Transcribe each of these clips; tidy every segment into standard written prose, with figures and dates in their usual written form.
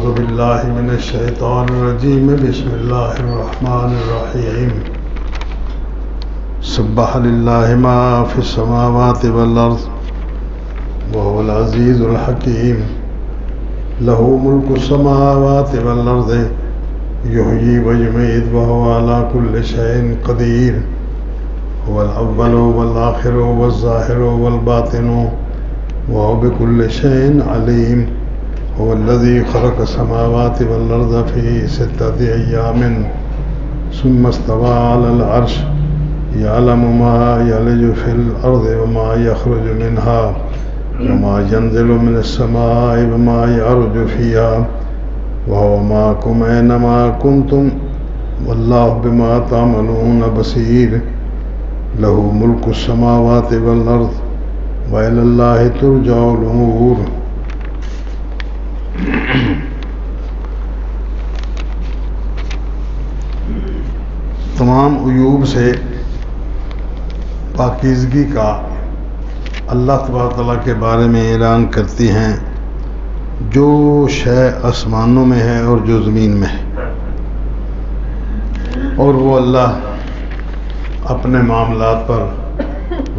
أعوذ بالله من الشيطان الرجيم بسم الله الرحمن الرحيم سبح لله ما في السماوات والأرض وهو العزيز الحكيم له ملك السماوات والأرض يحيي ويميت وهو على كل شيء قدير هو الأول والآخر والظاهر والباطن وهو بكل شيء عليم هو الذي خلق السماوات والأرض في 6 أيام ثم استوى على العرش يعلم ما يلج في الأرض وما يخرج منها وما ينزل من السماء وما يعرج فيها وهو معكم أينما كنتم والله بما تعملون بصير له ملك السماوات والأرض وإلى الله ترجع الأمور. تمام عیوب سے پاکیزگی کا اللہ تبارک تعالیٰ کے بارے میں اعلان کرتی ہیں جو شے آسمانوں میں ہے اور جو زمین میں ہے، اور وہ اللہ اپنے معاملات پر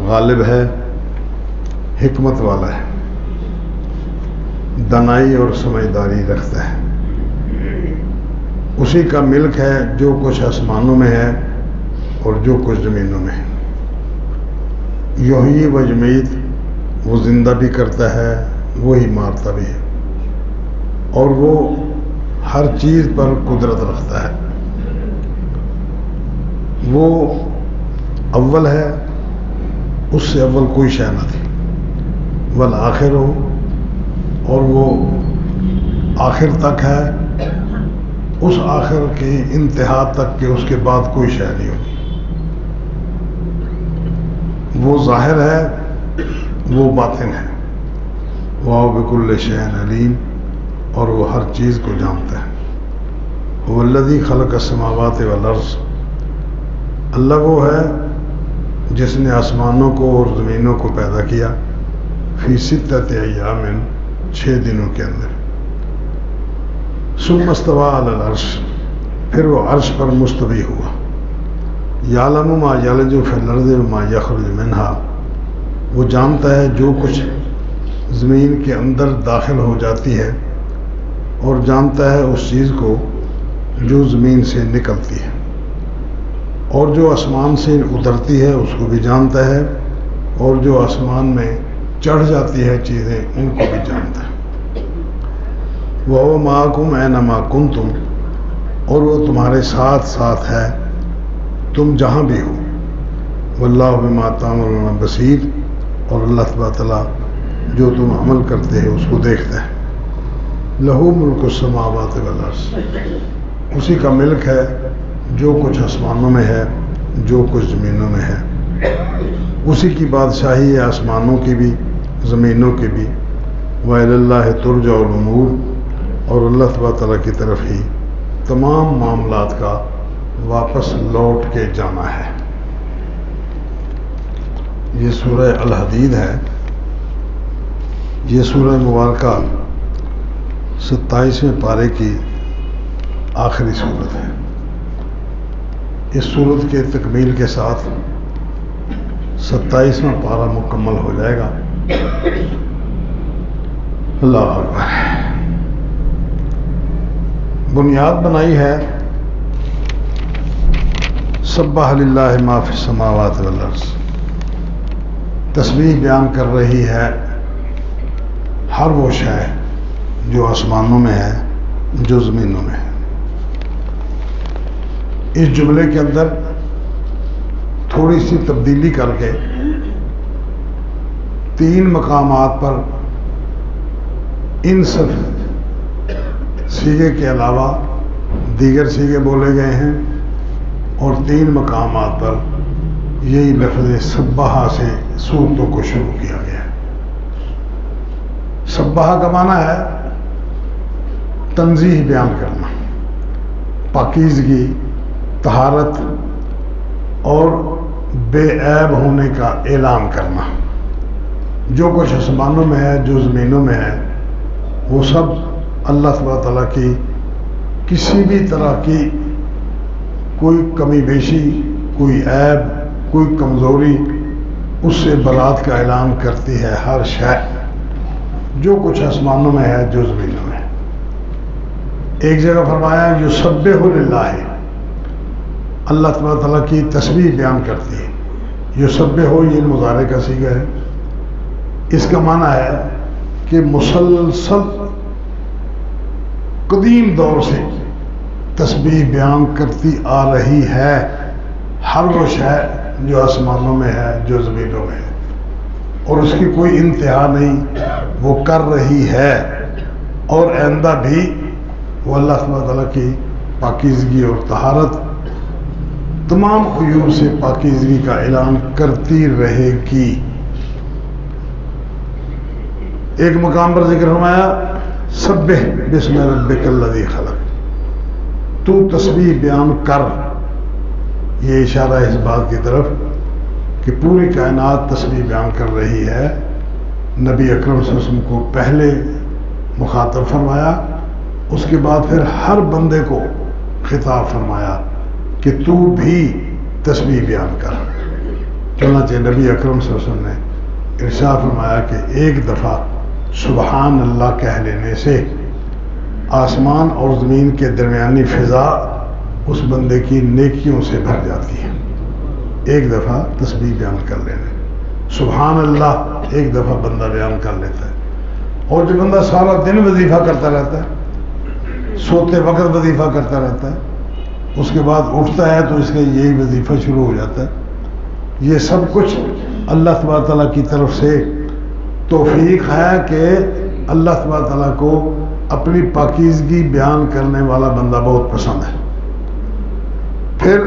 غالب ہے، حکمت والا ہے، دانائی اور سمجھداری رکھتا ہے. اسی کا ملک ہے جو کچھ آسمانوں میں ہے اور جو کچھ زمینوں میں ہے. یحیی و یمیت، وہ زندہ بھی کرتا ہے وہی مارتا بھی ہے، اور وہ ہر چیز پر قدرت رکھتا ہے. وہ اول ہے، اس سے اول کوئی شے نہ تھی. والآخر ہو، اور وہ آخر تک ہے، اس آخر کی انتہا تک کہ اس کے بعد کوئی شے نہیں ہوگی. وہ ظاہر ہے، وہ باطن ہے. وہ بکل شیء علیم، اور وہ ہر چیز کو جانتا ہے. وہ الذی خلق السماوات والارض، اللہ وہ ہے جس نے آسمانوں کو اور زمینوں کو پیدا کیا. فی 6 ایام، 6 دنوں کے اندر. ثم استوى علی العرش، پھر وہ عرش پر مستوی ہوا. یعلم ما یلج فی الارض وما یخرج منہا، وہ جانتا ہے جو کچھ زمین کے اندر داخل ہو جاتی ہے، اور جانتا ہے اس چیز کو جو زمین سے نکلتی ہے، اور جو آسمان سے اترتی ہے اس کو بھی جانتا ہے، اور جو آسمان میں چڑھ جاتی ہے چیزیں ان کو بھی جانتا ہے. وَهُوَ مَعَكُمْ أَيْنَمَا كُنْتُمْ، اور وہ تمہارے ساتھ ساتھ ہے تم جہاں بھی ہو. وَاللَّهُ بِمَا تَعْمَلُونَ بَصِيرٌ، اور اللہ تبارک تعالیٰ جو تم عمل کرتے ہیں اس کو دیکھتا ہے. لَهُ مُلْكُ السَّمَاوَاتِ وَالْأَرْضِ، اسی کا ملک ہے جو کچھ آسمانوں میں ہے جو کچھ زمینوں میں ہے. اسی کی بادشاہی ہے آسمانوں کی بھی زمینوں کی بھی. وَإِلَى اللَّهِ تُرْجَعُ الْأُمُورُ، اور اللہ تبارک تعالیٰ کی طرف ہی تمام معاملات کا واپس لوٹ کے جانا ہے. یہ سورہ الحدید ہے. یہ سورہ مبارکہ 27ویں پارے کی آخری سورت ہے. اس سورت کے تکمیل کے ساتھ 27واں پارہ مکمل ہو جائے گا. اللہ اکبر. بنیاد بنائی ہے سبح للہ ما فی السماوات والارض، تسبیح بیان کر رہی ہے ہر وہ شے جو آسمانوں میں ہے جو زمینوں میں ہے. اس جملے کے اندر تھوڑی سی تبدیلی کر کے 3 مقامات پر ان صرف سیغے کے علاوہ دیگر سیغے بولے گئے ہیں، اور 3 مقامات پر یہی لفظ سبحہ سے صورتوں کو شروع کیا گیا ہے. سبحہ کا معنی ہے تنزیہ بیان کرنا، پاکیزگی، طہارت اور بے عیب ہونے کا اعلان کرنا. جو کچھ آسمانوں میں ہے جو زمینوں میں ہے وہ سب اللہ تبارک تعالیٰ کی کسی بھی طرح کی کوئی کمی بیشی، کوئی عیب، کوئی کمزوری، اس سے برات کا اعلان کرتی ہے ہر شے، جو کچھ آسمانوں میں ہے، جو زمینوں میں ہے۔ ایک جگہ فرمایا یسبح للہ، اللہ تبارک تعالیٰ کی تسبیح بیان کرتی ہے۔ یسبح یہ مضارع کا صیغہ ہے، اس کا معنی ہے کہ مسلسل قدیم دور سے تسبیح بیان کرتی آ رہی ہے ہر وہ شے جو آسمانوں میں ہے، جو زمینوں میں ہے، اور اس کی کوئی انتہا نہیں، وہ کر رہی ہے، اور آئندہ بھی وہ اللہ سبحانہ تعالیٰ کی پاکیزگی اور طہارت، تمام عیوب سے پاکیزگی کا اعلان کرتی رہے گی۔ ایک مقام پر ذکر فرمایا سبح بسم ربک الذی خلق، تو تسبیح بیان کر، یہ اشارہ ہے اس بات کی طرف کہ پوری کائنات تسبیح بیان کر رہی ہے۔ نبی اکرم صلی اللہ علیہ وسلم کو پہلے مخاطب فرمایا، اس کے بعد پھر ہر بندے کو خطاب فرمایا کہ تو بھی تسبیح بیان کر۔ چنانچہ نبی اکرم صلی اللہ علیہ وسلم نے ارشاد فرمایا کہ ایک دفعہ سبحان اللہ کہہ لینے سے آسمان اور زمین کے درمیانی فضا اس بندے کی نیکیوں سے بھر جاتی ہے۔ ایک دفعہ تسبیح بیان کر لینے، سبحان اللہ ایک دفعہ بندہ بیان کر لیتا ہے، اور جو بندہ سارا دن وظیفہ کرتا رہتا ہے، سوتے وقت وظیفہ کرتا رہتا ہے، اس کے بعد اٹھتا ہے تو اس کا یہی وظیفہ شروع ہو جاتا ہے، یہ سب کچھ اللہ تبارک تعالیٰ کی طرف سے توفیق ہے کہ اللہ تبارک تعالیٰ کو اپنی پاکیزگی بیان کرنے والا بندہ بہت پسند ہے۔ پھر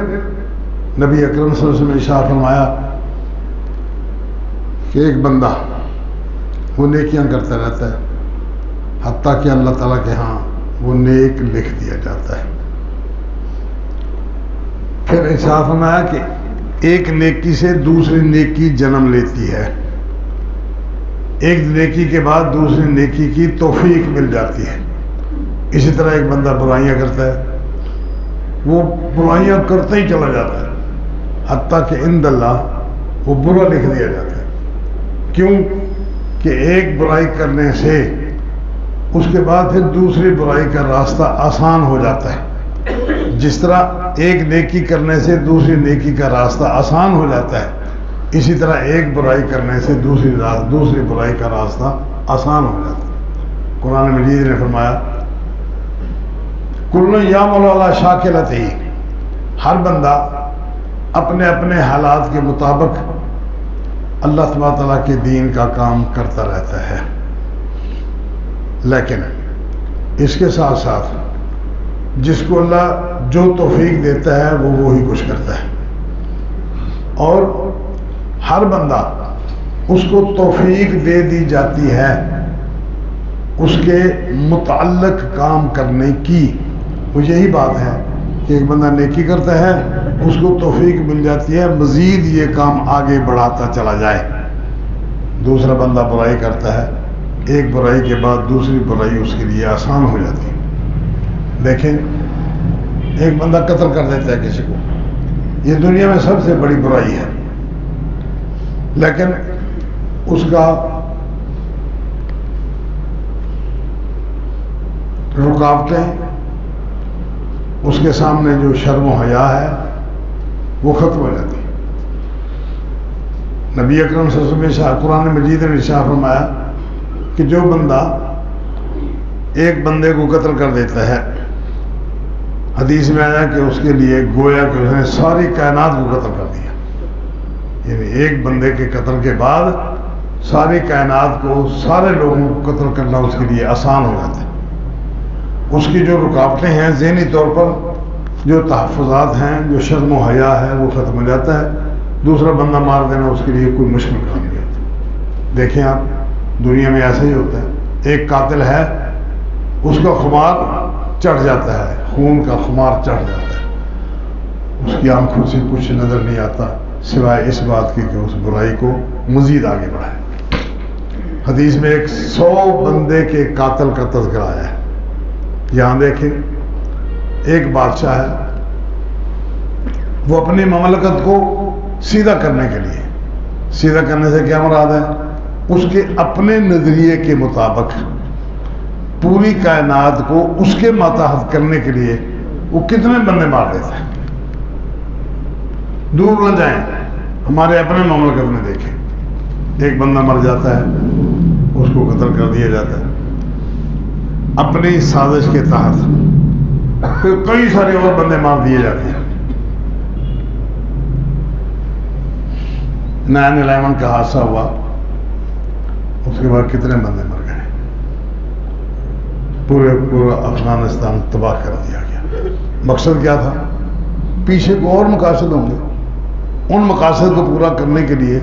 نبی اکرم صلی اللہ علیہ وسلم نے ارشاد فرمایا کہ ایک بندہ وہ نیکیاں کرتا رہتا ہے حتیٰ کہ اللہ تعالیٰ کے ہاں وہ نیک لکھ دیا جاتا ہے۔ پھر ارشاد فرمایا کہ ایک نیکی سے دوسری نیکی جنم لیتی ہے، ایک نیکی کے بعد دوسری نیکی کی توفیق مل جاتی ہے۔ اسی طرح ایک بندہ برائیاں کرتا ہے، وہ برائیاں کرتا ہی چلا جاتا ہے حتیٰ کہ عند اللہ وہ برا لکھ دیا جاتا ہے۔ کیوں کہ ایک برائی کرنے سے اس کے بعد پھر دوسری برائی کا راستہ آسان ہو جاتا ہے، جس طرح ایک نیکی کرنے سے دوسری نیکی کا راستہ آسان ہو جاتا ہے، اسی طرح ایک برائی کرنے سے دوسری برائی کا راستہ آسان ہو جاتا ہے۔ قرآن مجید نے فرمایا کل یعمل علی شاکلتہ، ہر بندہ اپنے اپنے حالات کے مطابق اللہ تبارک تعالیٰ کے دین کا کام کرتا رہتا ہے، لیکن اس کے ساتھ ساتھ جس کو اللہ جو توفیق دیتا ہے وہ وہی کچھ کرتا ہے، اور ہر بندہ اس کو توفیق دے دی جاتی ہے اس کے متعلق کام کرنے کی۔ وہ یہی بات ہے کہ ایک بندہ نیکی کرتا ہے، اس کو توفیق مل جاتی ہے مزید یہ کام آگے بڑھاتا چلا جائے۔ دوسرا بندہ برائی کرتا ہے، ایک برائی کے بعد دوسری برائی اس کے لیے آسان ہو جاتی ہے۔ دیکھیں ایک بندہ قتل کر دیتا ہے کسی کو، یہ دنیا میں سب سے بڑی برائی ہے، لیکن اس کا رکاوٹیں، اس کے سامنے جو شرم و حیا ہے وہ ختم ہو جاتی ہے۔ نبی اکرم صلی اللہ علیہ وسلم قرآن مجید نے ارشاد فرمایا کہ جو بندہ ایک بندے کو قتل کر دیتا ہے، حدیث میں آیا کہ اس کے لیے گویا کہ اس نے ساری کائنات کو قتل کر دیا، یعنی ایک بندے کے قتل کے بعد ساری کائنات کو، سارے لوگوں کو قتل کرنا اس کے لیے آسان ہو جاتا ہے۔ اس کی جو رکاوٹیں ہیں ذہنی طور پر، جو تحفظات ہیں، جو شرم و حیا ہے وہ ختم ہو جاتا ہے۔ دوسرا بندہ مار دینا اس کے لیے کوئی مشکل کام نہیں ہوتا۔ دیکھیں آپ دنیا میں ایسا ہی ہوتا ہے، ایک قاتل ہے، اس کا خمار چڑھ جاتا ہے، خون کا خمار چڑھ جاتا ہے، اس کی آنکھوں سے کچھ نظر نہیں آتا سوائے اس بات کی کہ اس برائی کو مزید آگے بڑھائے۔ حدیث میں 100 بندے کے قاتل کا تذکرہ آیا ہے، یہاں دیکھیں ایک بادشاہ ہے، وہ اپنی مملکت کو سیدھا کرنے کے لیے، سیدھا کرنے سے کیا مراد ہے؟ اس کے اپنے نظریے کے مطابق پوری کائنات کو اس کے ماتحت کرنے کے لیے وہ کتنے بندے مار دیتا ہے۔ دور نہ جائیں، ہمارے اپنے مملکت میں دیکھیں، ایک بندہ مر جاتا ہے، اس کو قتل کر دیا جاتا ہے اپنی سازش کے تحت، پھر کئی سارے اور بندے مار دیے جاتے ہیں۔ 9/11 کا حادثہ ہوا، اس کے بعد کتنے بندے مر گئے، پورا افغانستان تباہ کر دیا گیا۔ مقصد کیا تھا؟ پیچھے کو اور مقاصد ہوں گے، ان مقاصد کو پورا کرنے کے لیے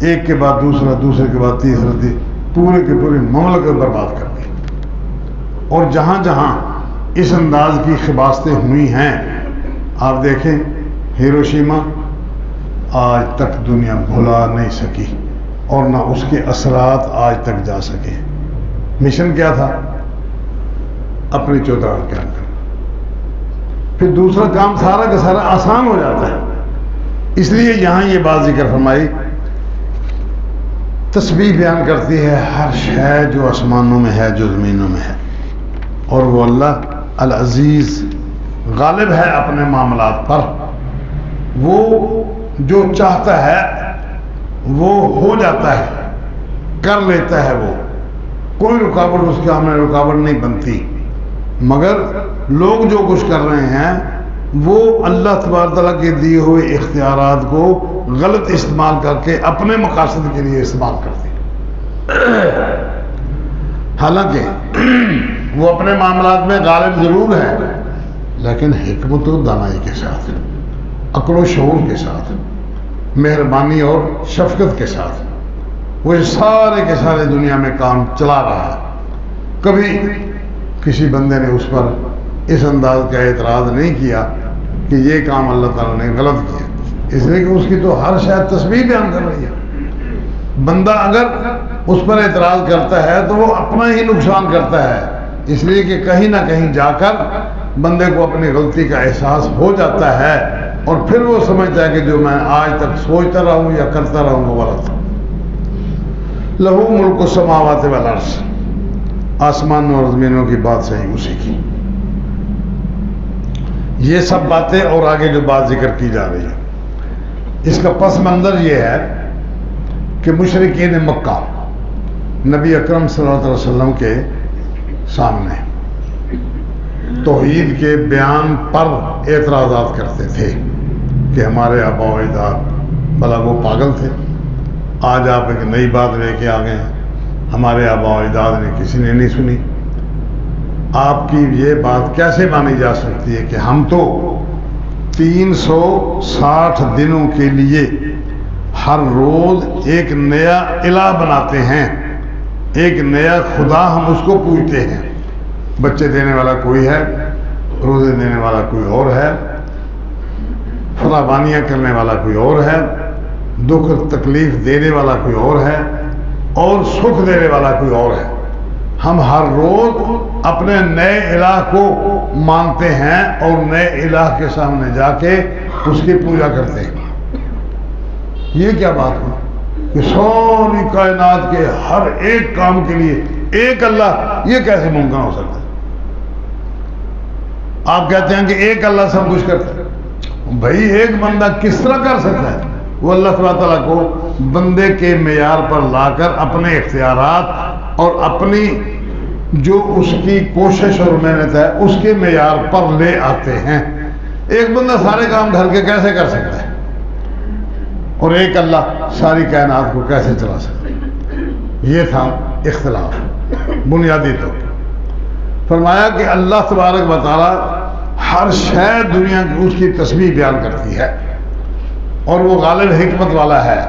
ایک کے بعد دوسرا، دوسرے کے بعد تیسرا، پورے کے پورے مملکت برباد کر دی۔ اور جہاں جہاں اس انداز کی خباستیں ہوئی ہیں، آپ دیکھیں ہیروشیما آج تک دنیا بھلا نہیں سکی اور نہ اس کے اثرات آج تک جا سکے۔ مشن کیا تھا؟ اپنی چوتھا قائم کرنا، پھر دوسرا کام سارا کا سارا آسان ہو جاتا ہے۔ اس لیے یہاں یہ بات ذکر فرمائی، تسبیح بیان کرتی ہے ہر شے جو آسمانوں میں ہے، جو زمینوں میں ہے، اور وہ اللہ العزیز غالب ہے اپنے معاملات پر، وہ جو چاہتا ہے وہ ہو جاتا ہے، کر لیتا ہے، وہ کوئی رکاوٹ اس کے سامنے رکاوٹ نہیں بنتی۔ مگر لوگ جو کچھ کر رہے ہیں وہ اللہ تبارک تعالیٰ کے دیے ہوئے اختیارات کو غلط استعمال کر کے اپنے مقاصد کے لیے استعمال کرتے ہیں۔ حالانکہ وہ اپنے معاملات میں غالب ضرور ہے، لیکن حکمت و دانائی کے ساتھ، عقل و شعور کے ساتھ، مہربانی اور شفقت کے ساتھ وہ سارے کے سارے دنیا میں کام چلا رہا ہے۔ کبھی کسی بندے نے اس پر اس انداز کا اعتراض نہیں کیا کہ یہ کام اللہ تعالیٰ نے غلط کیا، اس لیے کہ اس کی تو ہر شاید تسبیح بیان کر رہی ہے۔ بندہ اگر اس پر اعتراض کرتا ہے تو وہ اپنا ہی نقصان کرتا ہے، اس لیے کہ کہیں نہ کہیں جا کر بندے کو اپنی غلطی کا احساس ہو جاتا ہے، اور پھر وہ سمجھتا ہے کہ جو میں آج تک سوچتا رہا ہوں یا کرتا رہا ہوں وہ غلط ہے۔ لہو ملک السماوات والارض، آسمانوں اور زمینوں کی بات صحیح اسی کی۔ یہ سب باتیں اور آگے جو بات ذکر کی جا رہی ہے، اس کا پس منظر یہ ہے کہ مشرکین مکہ نبی اکرم صلی اللہ علیہ وسلم کے سامنے توحید کے بیان پر اعتراضات کرتے تھے کہ ہمارے آبا و اجداد بھلا وہ پاگل تھے، آج آپ ایک نئی بات لے کے آ گئے ہیں، ہمارے آبا و اجداد نے کسی نے نہیں سنی، آپ کی یہ بات کیسے مانی جا سکتی ہے کہ ہم تو 360 دنوں کے لیے ہر روز ایک نیا الہ بناتے ہیں، ایک نیا خدا ہم اس کو پوجتے ہیں۔ بچے دینے والا کوئی ہے، روزے دینے والا کوئی اور ہے، فراوانیاں کرنے والا کوئی اور ہے، دکھ تکلیف دینے والا کوئی اور ہے، اور سکھ دینے والا کوئی اور ہے۔ ہم ہر روز اپنے نئے الہ کو مانتے ہیں اور نئے الہ کے سامنے جا کے اس کی پوجا کرتے ہیں۔ یہ کیا بات ہوئی کہ ساری کائنات کے ہر ایک کام کے لیے ایک اللہ، یہ کیسے ممکن ہو سکتا ہے؟ آپ کہتے ہیں کہ ایک اللہ سب کچھ کرتا ہے، بھائی ایک بندہ کس طرح کر سکتا ہے؟ وہ اللہ تعالیٰ کو بندے کے معیار پر لا کر اپنے اختیارات اور اپنی جو اس کی کوشش اور محنت ہے اس کے معیار پر لے آتے ہیں۔ ایک بندہ سارے کام گھر کے کیسے کر سکتا ہے، اور ایک اللہ ساری کائنات کو کیسے چلا سکتا ہے؟ یہ تھا اختلاف بنیادی طور پر۔ فرمایا کہ اللہ تبارک و تعالیٰ ہر شے دنیا کی اس کی تسبیح بیان کرتی ہے، اور وہ غالب حکمت والا ہے،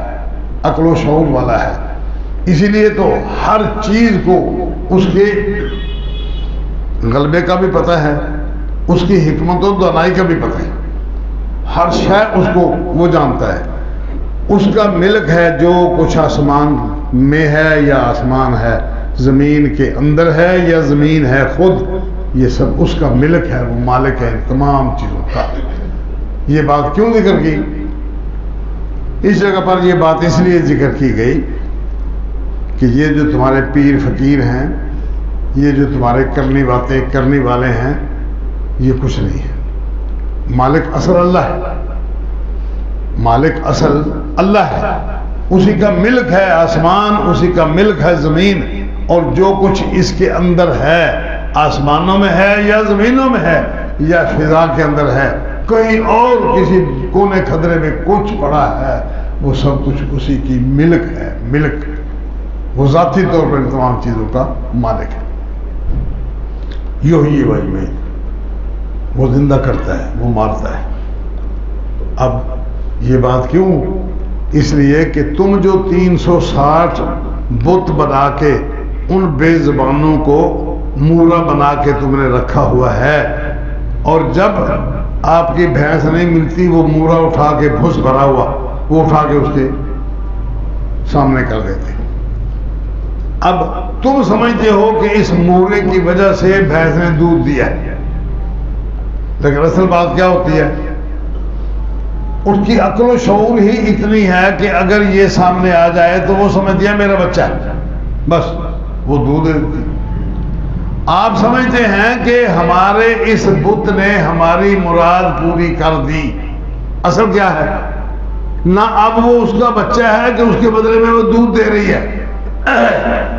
عقل و شعور والا ہے، اسی لیے تو ہر چیز کو اس کے غلبے کا بھی پتہ ہے، اس کی حکمت و دانائی کا بھی پتہ ہے، ہر شے اس کو وہ جانتا ہے، اس کا ملک ہے جو کچھ آسمان میں ہے یا آسمان ہے، زمین کے اندر ہے یا زمین ہے خود، یہ سب اس کا ملک ہے، وہ مالک ہے تمام چیزوں کا۔ یہ بات کیوں ذکر کی؟ اس جگہ پر یہ بات اس لیے ذکر کی گئی کہ یہ جو تمہارے پیر فقیر ہیں، یہ جو تمہارے کرنی باتیں کرنے والے ہیں، یہ کچھ نہیں ہے۔ مالک اصل اللہ ہے، مالک اصل اللہ ہے، اسی کا ملک ہے آسمان، اسی کا ملک ہے زمین، اور جو کچھ اس کے اندر ہے، آسمانوں میں ہے یا زمینوں میں ہے یا فضا کے اندر ہے، کہیں اور کسی کونے خدرے میں کچھ پڑا ہے، وہ سب کچھ اسی کی ملک ہے، ملک۔ وہ ذاتی طور پر تمام چیزوں کا مالک ہے۔ یوں ہی بھائی میں وہ زندہ کرتا ہے، وہ مارتا ہے۔ اب یہ بات کیوں؟ اس لیے کہ تم جو 360 بت بنا کے ان بے زبانوں کو مورا بنا کے تم نے رکھا ہوا ہے، اور جب آپ کی بھینس نہیں ملتی، وہ مورا اٹھا کے بھس بھرا ہوا وہ اٹھا کے اس کے سامنے کر دیتے۔ اب تم سمجھتے ہو کہ اس مورے کی وجہ سے بھینس نے دودھ دیا ہے، لیکن اصل بات کیا ہوتی ہے؟ اس کی عقل و شعور ہی اتنی ہے کہ اگر یہ سامنے آ جائے تو وہ سمجھتی ہے میرا بچہ ہے، بس وہ دودھ دیتی۔ آپ سمجھتے ہیں کہ ہمارے اس بت نے ہماری مراد پوری کر دی، اصل کیا ہے؟ نہ اب وہ اس کا بچہ ہے کہ اس کے بدلے میں وہ دودھ دے رہی ہے،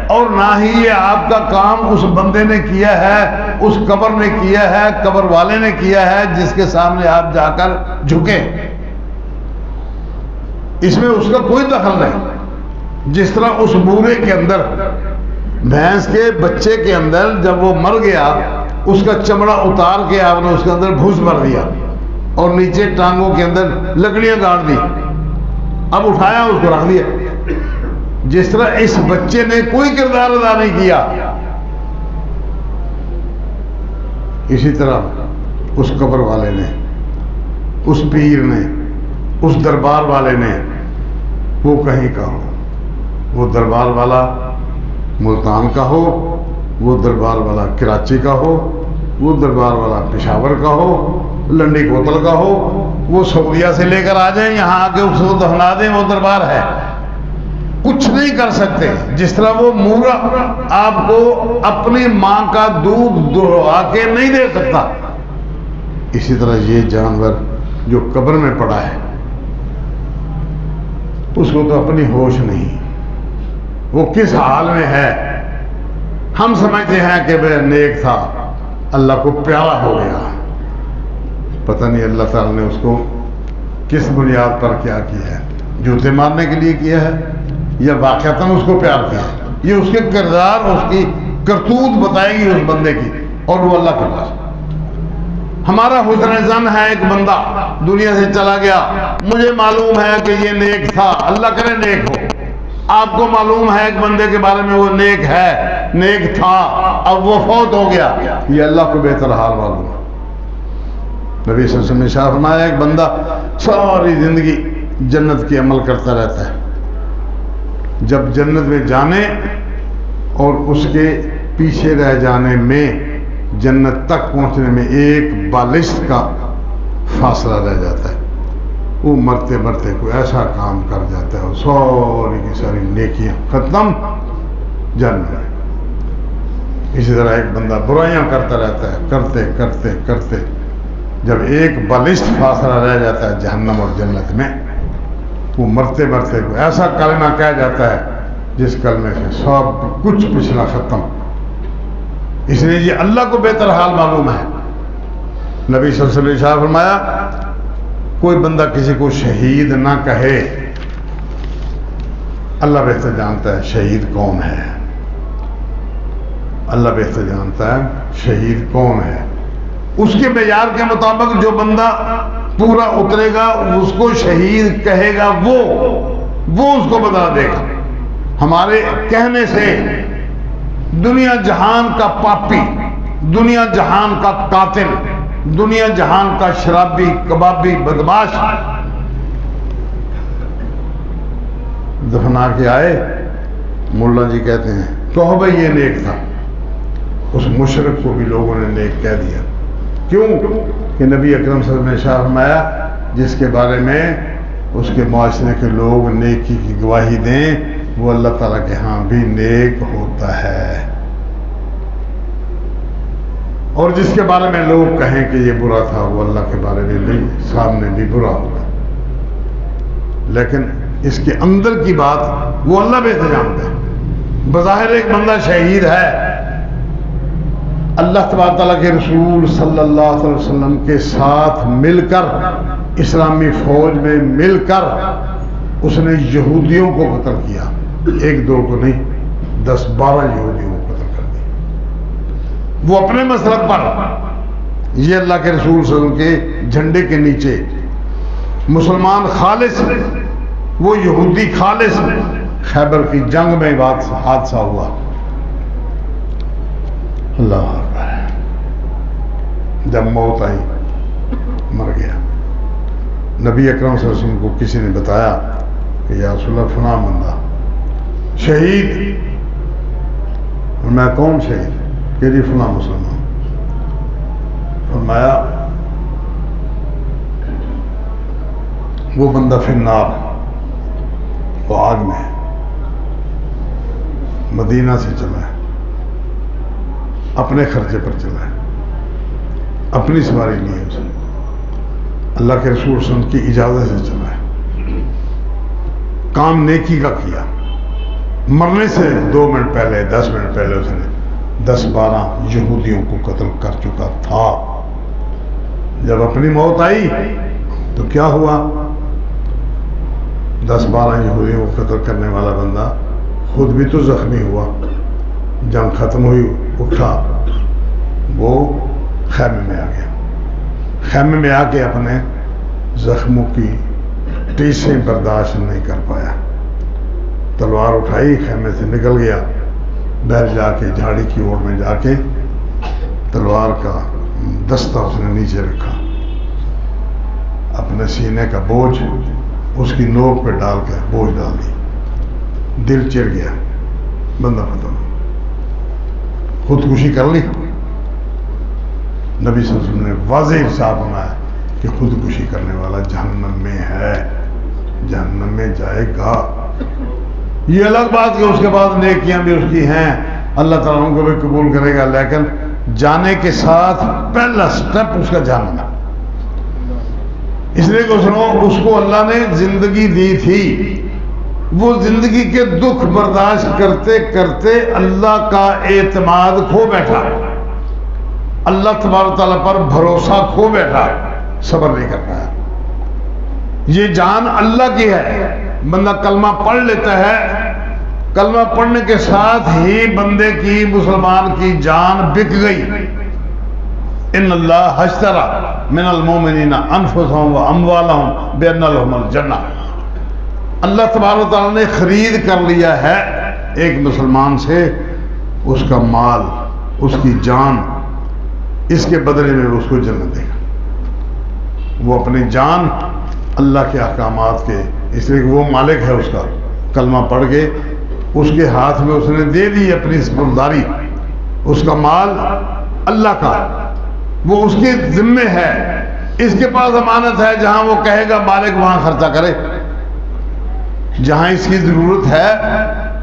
اور نہ ہی یہ آپ کا کام اس بندے نے کیا ہے، اس قبر نے کیا ہے، قبر والے نے کیا ہے جس کے سامنے آپ جا کر جھکے۔ اس میں اس کا کوئی دخل نہیں۔ جس طرح اس مورے کے اندر، بھینس کے بچے کے اندر جب وہ مر گیا، اس کا چمڑا اتار کے آپ نے اس کے اندر بھوس بھر دیا اور نیچے ٹانگوں کے اندر لکڑیاں گاڑ دی، اب اٹھایا اس کو رکھ دیا۔ جس طرح اس بچے نے کوئی کردار ادا نہیں کیا، اسی طرح اس قبر والے نے، اس پیر نے، اس دربار والے نے، وہ کہیں کا ہو، وہ دربار والا ملتان کا ہو، وہ دربار والا کراچی کا ہو، وہ دربار والا پشاور کا ہو، لنڈی کوتل کا ہو، وہ سعودیہ سے لے کر آ جائیں یہاں آ کے اس کو دفنا دیں، وہ دربار ہے، کچھ نہیں کر سکتے۔ جس طرح وہ مورا آپ کو اپنی ماں کا دودھ دہا کے نہیں دے سکتا، اسی طرح یہ جانور جو قبر میں پڑا ہے، اس کو تو اپنی ہوش نہیں، وہ کس حال میں ہے۔ ہم سمجھتے ہیں کہ وہ نیک تھا، اللہ کو پیارا ہو گیا، پتہ نہیں اللہ تعالیٰ نے اس کو کس بنیاد پر کیا کیا ہے، جوتے مارنے کے لیے کیا ہے یا واقعتاً اس کو پیار کیا ہے؟ یہ اس کے کردار، اس کی کرتوت بتائے گی اس بندے کی، اور وہ اللہ کے پاس۔ ہمارا حسن ظن ہے ایک بندہ دنیا سے چلا گیا، مجھے معلوم ہے کہ یہ نیک تھا، اللہ کرے نیک ہو۔ آپ کو معلوم ہے ایک بندے کے بارے میں وہ نیک ہے، نیک تھا، اب وہ فوت ہو گیا، یہ اللہ کو بہتر حال معلوم ہے۔ نبی صلی اللہ علیہ وسلم نے ارشاد فرمایا ایک بندہ ساری زندگی جنت کی عمل کرتا رہتا ہے، جب جنت میں جانے اور اس کے پیچھے رہ جانے میں، جنت تک پہنچنے میں ایک بالشت کا فاصلہ رہ جاتا ہے، وہ مرتے مرتے کوئی ایسا کام کر جاتا ہے، ساری کی ساری نیکیاں ختم جنت میں۔ اسی طرح ایک بندہ برائیاں کرتا رہتا ہے، کرتے کرتے کرتے جب ایک بالشت فاصلہ رہ جاتا ہے جہنم اور جنت میں، وہ مرتے مرتے کوئی ایسا کلمہ کہہ جاتا ہے جس کلمے سے سب کچھ پچھلا ختم۔ اس لیے یہ اللہ کو بہتر حال معلوم ہے۔ نبی صلی اللہ علیہ وسلم نے ارشاد فرمایا کوئی بندہ کسی کو شہید نہ کہے، اللہ بہتر جانتا ہے شہید کون ہے، اللہ بہتر جانتا ہے شہید کون ہے۔ اس کے معیار کے مطابق جو بندہ پورا اترے گا، اس کو شہید کہے گا، وہ اس کو بتا دے گا۔ ہمارے کہنے سے دنیا جہان کا پاپی، دنیا جہان کا قاتل، دنیا جہان کا شرابی، کبابی، بدماش دفنا کے آئے، مولا جی کہتے ہیں کہو بھائی یہ نیک تھا، اس مشرک کو بھی لوگوں نے نیک کہہ دیا. کیوں کہ نبی اکرم صلی اللہ علیہ وسلم نے ارشاد فرمایا جس کے بارے میں اس کے معاشرے کے لوگ نیکی کی گواہی دیں وہ اللہ تعالیٰ کے ہاں بھی نیک ہوتا ہے، اور جس کے بارے میں لوگ کہیں کہ یہ برا تھا وہ اللہ کے بارے میں بھی سامنے بھی برا ہوتا. لیکن اس کے اندر کی بات وہ اللہ بہتر جانتا ہے. بظاہر ایک بندہ شہید ہے، اللہ تبارک تعالیٰ کے رسول صلی اللہ علیہ وسلم کے ساتھ مل کر اسلامی فوج میں مل کر اس نے یہودیوں کو قتل کیا، ایک دو کو نہیں 10-12 یہودیوں کو قتل کر دیا. وہ اپنے مسلک پر، یہ اللہ کے رسول صلی اللہ علیہ وسلم کے جھنڈے کے نیچے مسلمان خالص، وہ یہودی خالص. خیبر کی جنگ میں بات حادثہ ہوا. اللہ اکبر. جب موت آئی مر گیا. نبی اکرم صلی اللہ علیہ وسلم کو کسی نے بتایا کہ یا رسول اللہ فلاں بندہ شہید. میں کون شہید؟ کہ جی فلاں مسلمان. فرمایا وہ بندہ فی النار، وہ آگ میں ہے، مدینہ سے چلا ہے، اپنے خرچے پر چلا ہے، اپنی سواری لی ہے اسے، اللہ کے رسول صلی اللہ علیہ وسلم کی اجازت سے چلا ہے، کام نیکی کا کیا. مرنے سے 2 منٹ پہلے 10 منٹ پہلے اس نے 10-12 یہودیوں کو قتل کر چکا تھا. جب اپنی موت آئی تو کیا ہوا؟ 10-12 یہودیوں کو قتل کرنے والا بندہ خود بھی تو زخمی ہوا. جنگ ختم ہوئی، اٹھا، وہ خیمے میں آ گیا. خیمے میں آ کے اپنے زخموں کی ٹیسیں برداشت نہیں کر پایا. تلوار اٹھائی، خیمے سے نکل گیا. باہر جا کے جھاڑی کی اوڑ میں جا کے تلوار کا دستہ اس نے نیچے رکھا، اپنے سینے کا بوجھ اس کی نوک پہ ڈال کے بوجھ ڈال دی. دل چر گیا، بندہ ختم. خودکشی کر لی. نبی صلی اللہ علیہ وسلم نے واضح ارشاد فرمایا کہ خودکشی کرنے والا جہنم میں ہے، جہنم میں جائے گا. یہ الگ بات کہ اس کے بعد نیکیاں بھی اس کی ہیں، اللہ تعالیٰ ان کو بھی قبول کرے گا، لیکن جانے کے ساتھ پہلا سٹیپ اس کا جاننا. اس لیے کہ اس کو اللہ نے زندگی دی تھی، وہ زندگی کے دکھ برداشت کرتے کرتے اللہ کا اعتماد کھو بیٹھا، اللہ تبارک تعالیٰ پر بھروسہ کھو بیٹھا، صبر نہیں کر پایا. یہ جان اللہ کی ہے. بندہ کلمہ پڑھ لیتا ہے، کلمہ پڑھنے کے ساتھ ہی بندے کی، مسلمان کی جان بک گئی. ان اللہ اشتری من المؤمنین انفسهم واموالهم بان لهم الجنہ. اللہ تبارک تعالیٰ نے خرید کر لیا ہے ایک مسلمان سے اس کا مال، اس کی جان، اس کے بدلے میں اس کو جنت دے گا. وہ اپنی جان اللہ کے احکامات کے، اس لیے کہ وہ مالک ہے اس کا. کلمہ پڑھ کے اس کے ہاتھ میں اس نے دے دی اپنی سپرداری. اس کا مال اللہ کا، وہ اس کے ذمے ہے. اس کے پاس امانت ہے، جہاں وہ کہے گا مالک وہاں خرچہ کرے. جہاں اس کی ضرورت ہے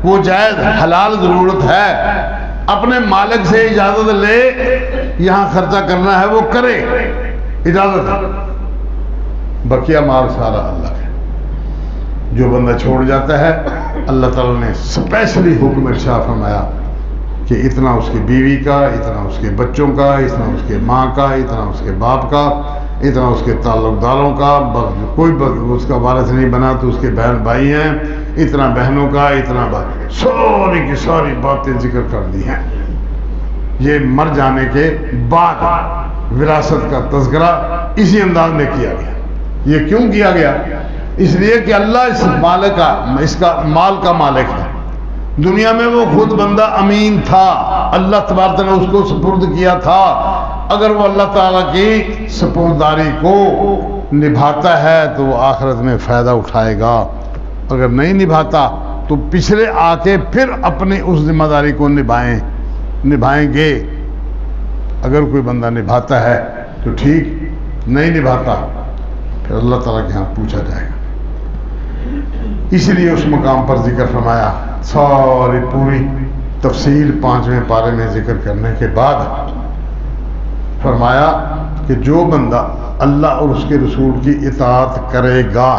وہ جائز حلال ضرورت ہے، اپنے مالک سے اجازت لے، یہاں خرچہ کرنا ہے وہ کرے، اجازت ہے. بقیہ مال سارا اللہ ہے. جو بندہ چھوڑ جاتا ہے اللہ تعالیٰ نے اسپیشلی حکم ارشاد فرمایا کہ اتنا اس کی بیوی کا، اتنا اس کے بچوں کا، اتنا اس کے ماں کا، اتنا اس کے باپ کا، اتنا اس کے تعلق داروں کا، کوئی اس کا وارث نہیں بنا تو اس کے بہن بھائی ہیں، اتنا بہنوں کا، اتنا بھائی، ساری کی ساری باتیں ذکر کر دی ہیں. یہ مر جانے کے بعد وراثت کا تذکرہ اسی انداز میں کیا گیا. یہ کیوں کیا گیا؟ اس لیے کہ اللہ اس مالک کا، اس کا مال کا مالک ہے. دنیا میں وہ خود بندہ امین تھا، اللہ تبارک نے اس کو سپرد کیا تھا. اگر وہ اللہ تعالیٰ کی سپرداری کو نبھاتا ہے تو وہ آخرت میں فائدہ اٹھائے گا. اگر نہیں نبھاتا تو پچھلے آ کے پھر اپنی اس ذمہ داری کو نبھائیں گے. اگر کوئی بندہ نبھاتا ہے تو ٹھیک، نہیں نبھاتا پھر اللہ تعالیٰ کے ہاں پوچھا جائے گا۔ اسی لیے اس مقام پر ذکر فرمایا، ساری پوری تفصیل 5ویں پارے میں ذکر کرنے کے بعد فرمایا کہ جو بندہ اللہ اور اس کے رسول کی اطاعت کرے گا،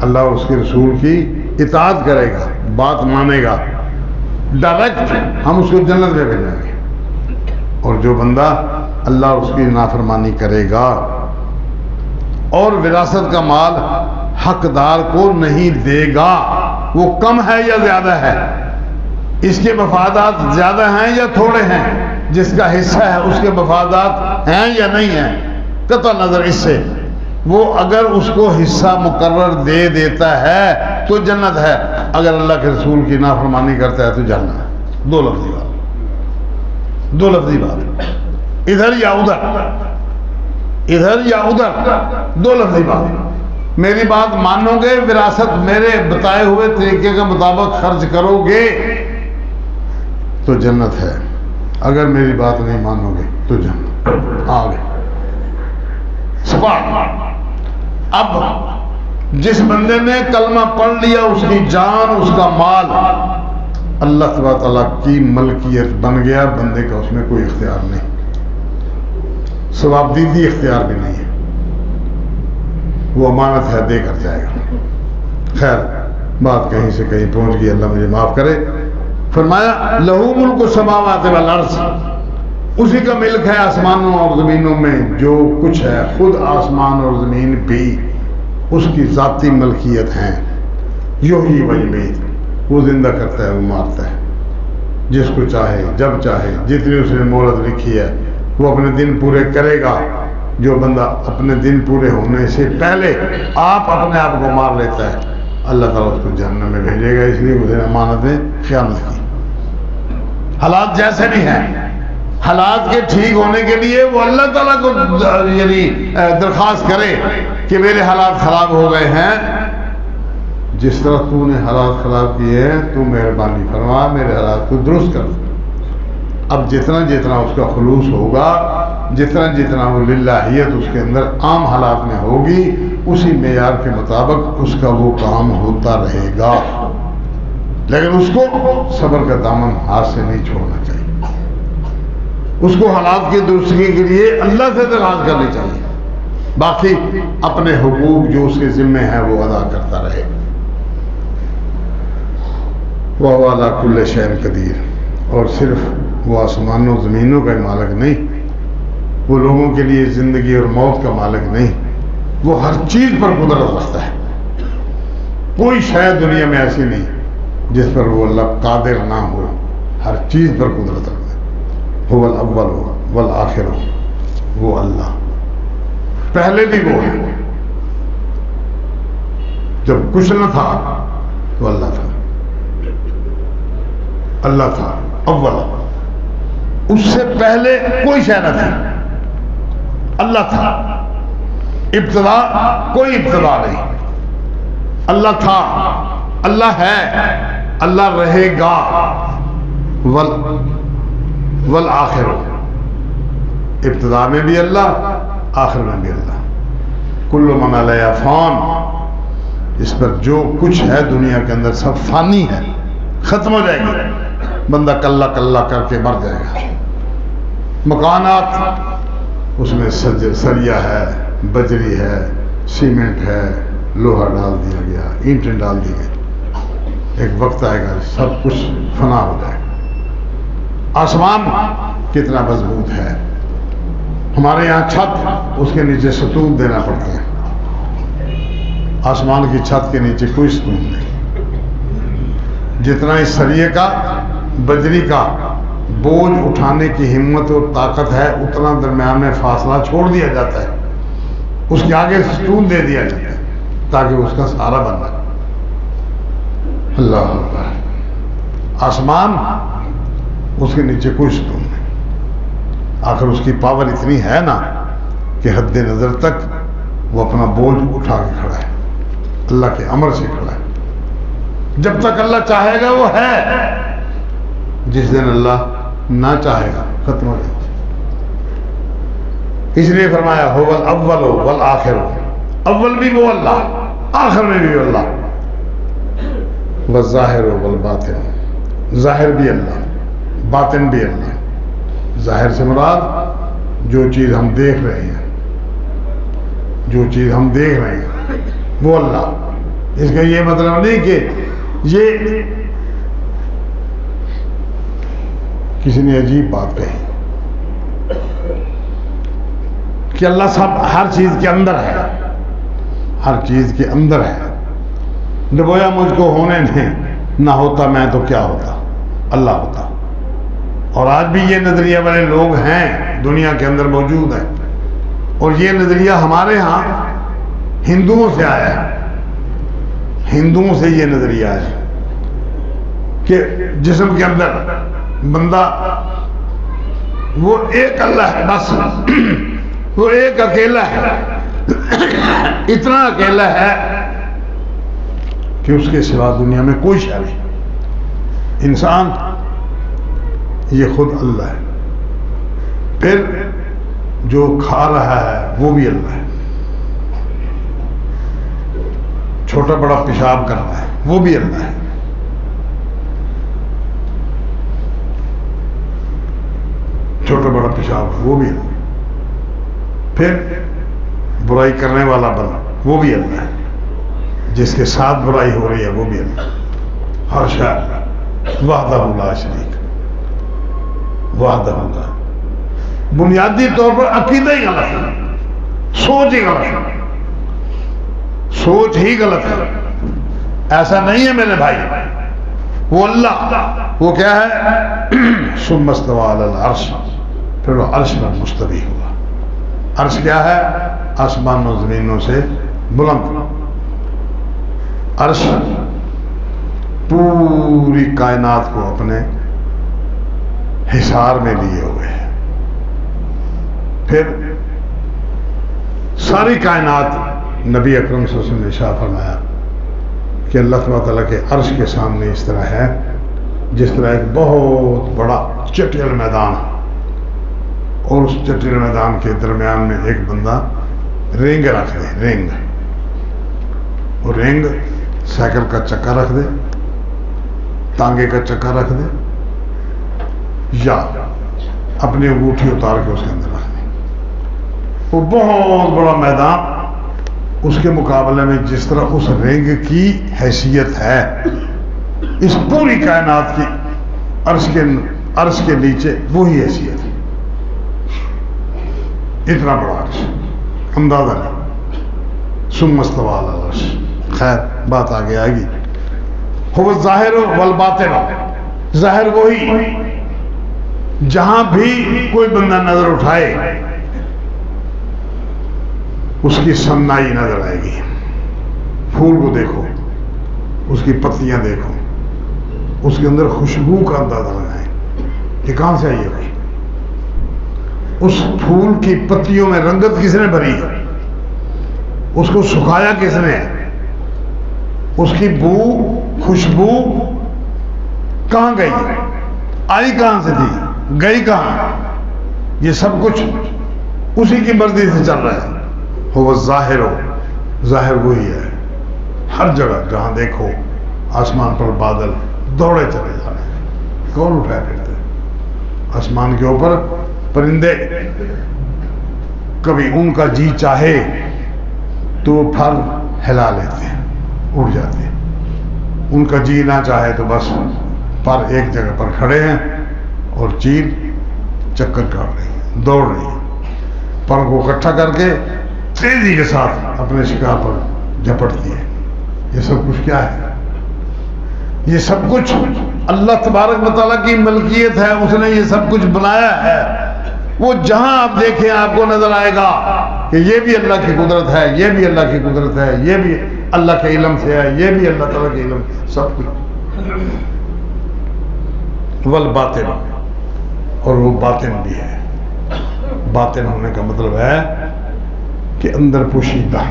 اللہ اور اس کے رسول کی اطاعت کرے گا، بات مانے گا، ڈائریکٹ ہم اس کو جنت میں بھیجیں گے۔ اور جو بندہ اللہ اور اس کی نافرمانی کرے گا اور وراثت کا مال حقدار کو نہیں دے گا، وہ کم ہے یا زیادہ ہے، اس کے مفادات زیادہ ہیں یا تھوڑے ہیں، جس کا حصہ ہے اس کے مفادات ہیں یا نہیں ہیں، قطع نظر اس سے وہ اگر اس کو حصہ مقرر دے دیتا ہے تو جنت ہے، اگر اللہ کے رسول کی نافرمانی کرتا ہے تو جہنم ہے۔ دو لفظی بات، ادھر یا ادھر، دو لفظی بات۔ میری بات مانو گے، وراثت میرے بتائے ہوئے طریقے کے مطابق خرچ کرو گے تو جنت ہے، اگر میری بات نہیں مانو گے تو جنت۔ آگے اب جس بندے نے کلمہ پڑھ لیا، اس کی جان، اس کا مال اللہ تبارک تعالیٰ کی ملکیت بن گیا، بندے کا اس میں کوئی اختیار نہیں، ثواب دیدی اختیار بھی نہیں ہے، وہ امانت ہے، دے کر جائے گا۔ خیر بات کہیں سے کہیں پہنچ گئی، اللہ مجھے معاف کرے۔ فرمایا لہو ملک السماوات والارض، اسی کا ملک ہے آسمانوں اور زمینوں میں جو کچھ ہے، خود آسمان اور زمین بھی اس کی ذاتی ملکیت ہیں۔ یحیی و یمیت، وہ زندہ کرتا ہے، وہ مارتا ہے، جس کو چاہے جب چاہے، جتنی اس نے مہلت لکھی ہے وہ اپنے دن پورے کرے گا۔ جو بندہ اپنے دن پورے ہونے سے پہلے آپ اپنے آپ کو مار لیتا ہے، اللہ تعالیٰ اس کو جہنم میں بھیجے گا، اس لیے اسے امانت نے خیانت کی۔ حالات جیسے بھی ہیں، حالات کے ٹھیک ہونے کے لیے وہ اللہ تعالیٰ کو یعنی درخواست کرے کہ میرے حالات خراب ہو گئے ہیں، جس طرح تو نے حالات خراب کیے ہیں تو مہربانی فرما میرے حالات کو درست کر۔ اب جتنا جتنا اس کا خلوص ہوگا، جتنا جتنا وہ للہیت اس کے اندر عام حالات میں ہوگی، اسی معیار کے مطابق اس کا وہ کام ہوتا رہے گا، لیکن اس کو صبر کا دامن ہاتھ سے نہیں چھوڑنا چاہیے، اس کو حالات کی درستگی کے لیے اللہ سے درخواست کرنی چاہیے، باقی اپنے حقوق جو اس کے ذمے ہیں وہ ادا کرتا رہے۔ وَهُوَ عَلَىٰ كُلِّ شَيْءٍ قَدِيرٌ، اور صرف وہ آسمانوں زمینوں کا مالک نہیں، وہ لوگوں کے لیے زندگی اور موت کا مالک نہیں، وہ ہر چیز پر قدرت رکھتا ہے۔ کوئی شاید دنیا میں ایسی نہیں جس پر وہ اللہ قادر نہ ہو، ہر چیز پر قدرت رکھتا ہے۔ هو الاول والآخر، وہ اللہ پہلے بھی وہ ہے، جب کچھ نہ تھا تو اللہ تھا، اللہ تھا اول، اس سے پہلے کوئی شے نہ تھی، اللہ تھا، ابتدا کوئی ابتدا نہیں، اللہ تھا، اللہ ہے، اللہ رہے گا، والآخر، ابتدا میں بھی اللہ، آخر میں بھی اللہ، کل من علیہا فان، اس پر جو کچھ ہے دنیا کے اندر سب فانی ہے، ختم ہو جائے گی، بندہ کلہ کلہ کر کے مر جائے گا۔ مکانات اس میں سریا ہے، بجری ہے، سیمنٹ ہے، لوہا ڈال دیا گیا، اینٹیں ڈال دی گئی، ایک وقت آئے گا سب کچھ فنا ہو جائے گا۔ آسمان کتنا مضبوط ہے، ہمارے یہاں چھت، اس کے نیچے ستون دینا پڑتا ہے، آسمان کی چھت کے نیچے کوئی ستون نہیں، جتنا اس سریے کا بجری کا بوجھ اٹھانے کی ہمت اور طاقت ہے اتنا درمیان میں فاصلہ چھوڑ دیا جاتا ہے، اس کے آگے ستون دے دیا جاتا ہے تاکہ اس کا سہارا بن جائے۔ اللہ اکبر، آسمان اس کے نیچے کوئی ستون نہیں، آخر اس کی پاور اتنی ہے نا کہ حد نظر تک وہ اپنا بوجھ اٹھا کے کھڑا ہے، اللہ کے امر سے کھڑا ہے، جب تک اللہ چاہے گا وہ ہے، جس دن اللہ نہ چاہے گا ختم ہو جاتی. اس لیے فرمایا هو الاول والآخر، اول بھی وہ اللہ، آخر میں بھی اللہ، والظاہر والباطن، ظاہر بھی اللہ، باطن بھی اللہ. ظاہر سے مراد جو چیز ہم دیکھ رہے ہیں، جو چیز ہم دیکھ رہے ہیں وہ اللہ. اس کا یہ مطلب نہیں کہ یہ کسی نے عجیب بات کہی کہ اللہ سب ہر چیز کے اندر ہے، ہر چیز کے اندر ہے. گویا مجھ کو ہونے دیں، نہ ہوتا میں تو کیا ہوتا، اللہ ہوتا. اور آج بھی یہ نظریہ والے لوگ ہیں، دنیا کے اندر موجود ہیں. اور یہ نظریہ ہمارے ہاں ہندوؤں سے آیا ہے، ہندوؤں سے یہ نظریہ ہے کہ جسم کے اندر بندہ وہ ایک اللہ ہے، بس وہ ایک اکیلا ہے، اتنا اکیلا ہے کہ اس کے سوا دنیا میں کوئی شے نہیں. انسان یہ خود اللہ ہے، پھر جو کھا رہا ہے وہ بھی اللہ ہے، چھوٹا بڑا پیشاب کر رہا ہے وہ بھی اللہ ہے. چھوٹا بڑا پیشاب وہ بھی اللہ. پھر برائی کرنے والا بندہ وہ بھی اللہ ہے، جس کے ساتھ برائی ہو رہی ہے وہ بھی اللہ. ہر شے وحدہ لا شریک، وحدہ لا. بنیادی طور پر عقیدہ ہی غلط ہے، سوچ ہی غلط ہے، سوچ ہی غلط ہے. ایسا نہیں ہے میرے بھائی. وہ اللہ وہ کیا ہے؟ ثم استوى علی العرش، پھر وہ عرش پر مستوی ہوا. عرش کیا ہے؟ آسمانوں زمینوں سے بلند. عرش پوری کائنات کو اپنے حصار میں لیے ہوئے ہے. پھر ساری کائنات نبی اکرم صلی اللہ علیہ وسلم نے ارشاد فرمایا کہ اللہ تبارک تعالیٰ کے عرش کے سامنے اس طرح ہے جس طرح ایک بہت بڑا چٹیل میدان، اور اس چٹیل میدان کے درمیان میں ایک بندہ رینگ رکھ دے، رینگ، اور رینگ سائیکل کا چکا رکھ دے، تانگے کا چکا رکھ دے، یا اپنی انگوٹھی اتار کے اس کے اندر رکھ دے. وہ بہت بڑا میدان، اس کے مقابلے میں جس طرح اس رینگ کی حیثیت ہے، اس پوری کائنات کی عرش کے نیچے وہی حیثیت ہے. اتنا بڑا عرش، اندازہ نہیں. ثم استوى علی العرش. خیر بات آگے آئے گی. هو الظاہر والباطن، ظاہر وہی جہاں بھی کوئی بندہ نظر اٹھائے اس کی سنائی نظر آئے گی. پھول کو دیکھو، اس کی پتیاں دیکھو، اس کے اندر خوشبو کا اندازہ لگائیں کہ کہاں سے آئی ہے بھائی. اس پھول کی پتیوں میں رنگت کس نے بھری ہے، اس کو سکھایا کس نے، اس کی بو خوشبو کہاں گئی، آئی کہاں سے تھی، گئی کہاں. یہ سب کچھ اسی کی مرضی سے چل رہا ہے. وہ ظاہر ہو، ظاہر وہی ہے ہر جگہ. جہاں دیکھو آسمان پر بادل دوڑے چلے جا رہے ہیں، کون اٹھایا کرتے ہیں؟ آسمان کے اوپر پرندے، کبھی ان کا جی چاہے تو پھر ہلا لیتے ہیں، اڑ جاتے ہیں. ان کا جی نہ چاہے تو بس پر ایک جگہ پر کھڑے ہیں اور چیل چکر کاٹ رہی ہے، دوڑ رہی ہے، پر کو اکٹھا کر کے تیزی کے ساتھ اپنے شکار پر جھپٹتی ہے. یہ سب کچھ کیا ہے؟ یہ سب کچھ اللہ تبارک و تعالیٰ کی ملکیت ہے. اس نے یہ سب کچھ بنایا ہے. وہ جہاں آپ دیکھیں آپ کو نظر آئے گا کہ یہ بھی اللہ کی قدرت ہے، یہ بھی اللہ کی قدرت ہے، یہ بھی اللہ کے علم سے ہے، یہ بھی اللہ تعالیٰ کے علم، سب کچھ. والباطن، اور وہ باطن بھی ہے. باطن ہونے کا مطلب ہے کہ اندر پوشیدہ،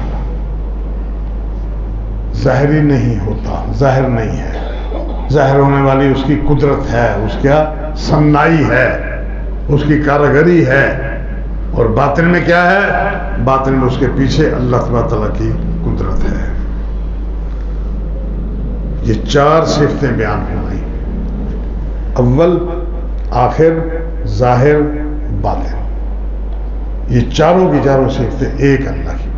ظاہری نہیں ہوتا، ظاہر نہیں ہے. ظاہر ہونے والی اس کی قدرت ہے، اس کا سنائی ہے، اس کی کارگری ہے، اور باطن میں کیا ہے؟ باطن میں اس کے پیچھے اللہ تبارک تعالیٰ کی قدرت ہے۔ یہ چار صفتیں بیان ہو گئی، اول، آخر، ظاہر، باطن۔ یہ چاروں کی چاروں صفتیں ایک اللہ کی،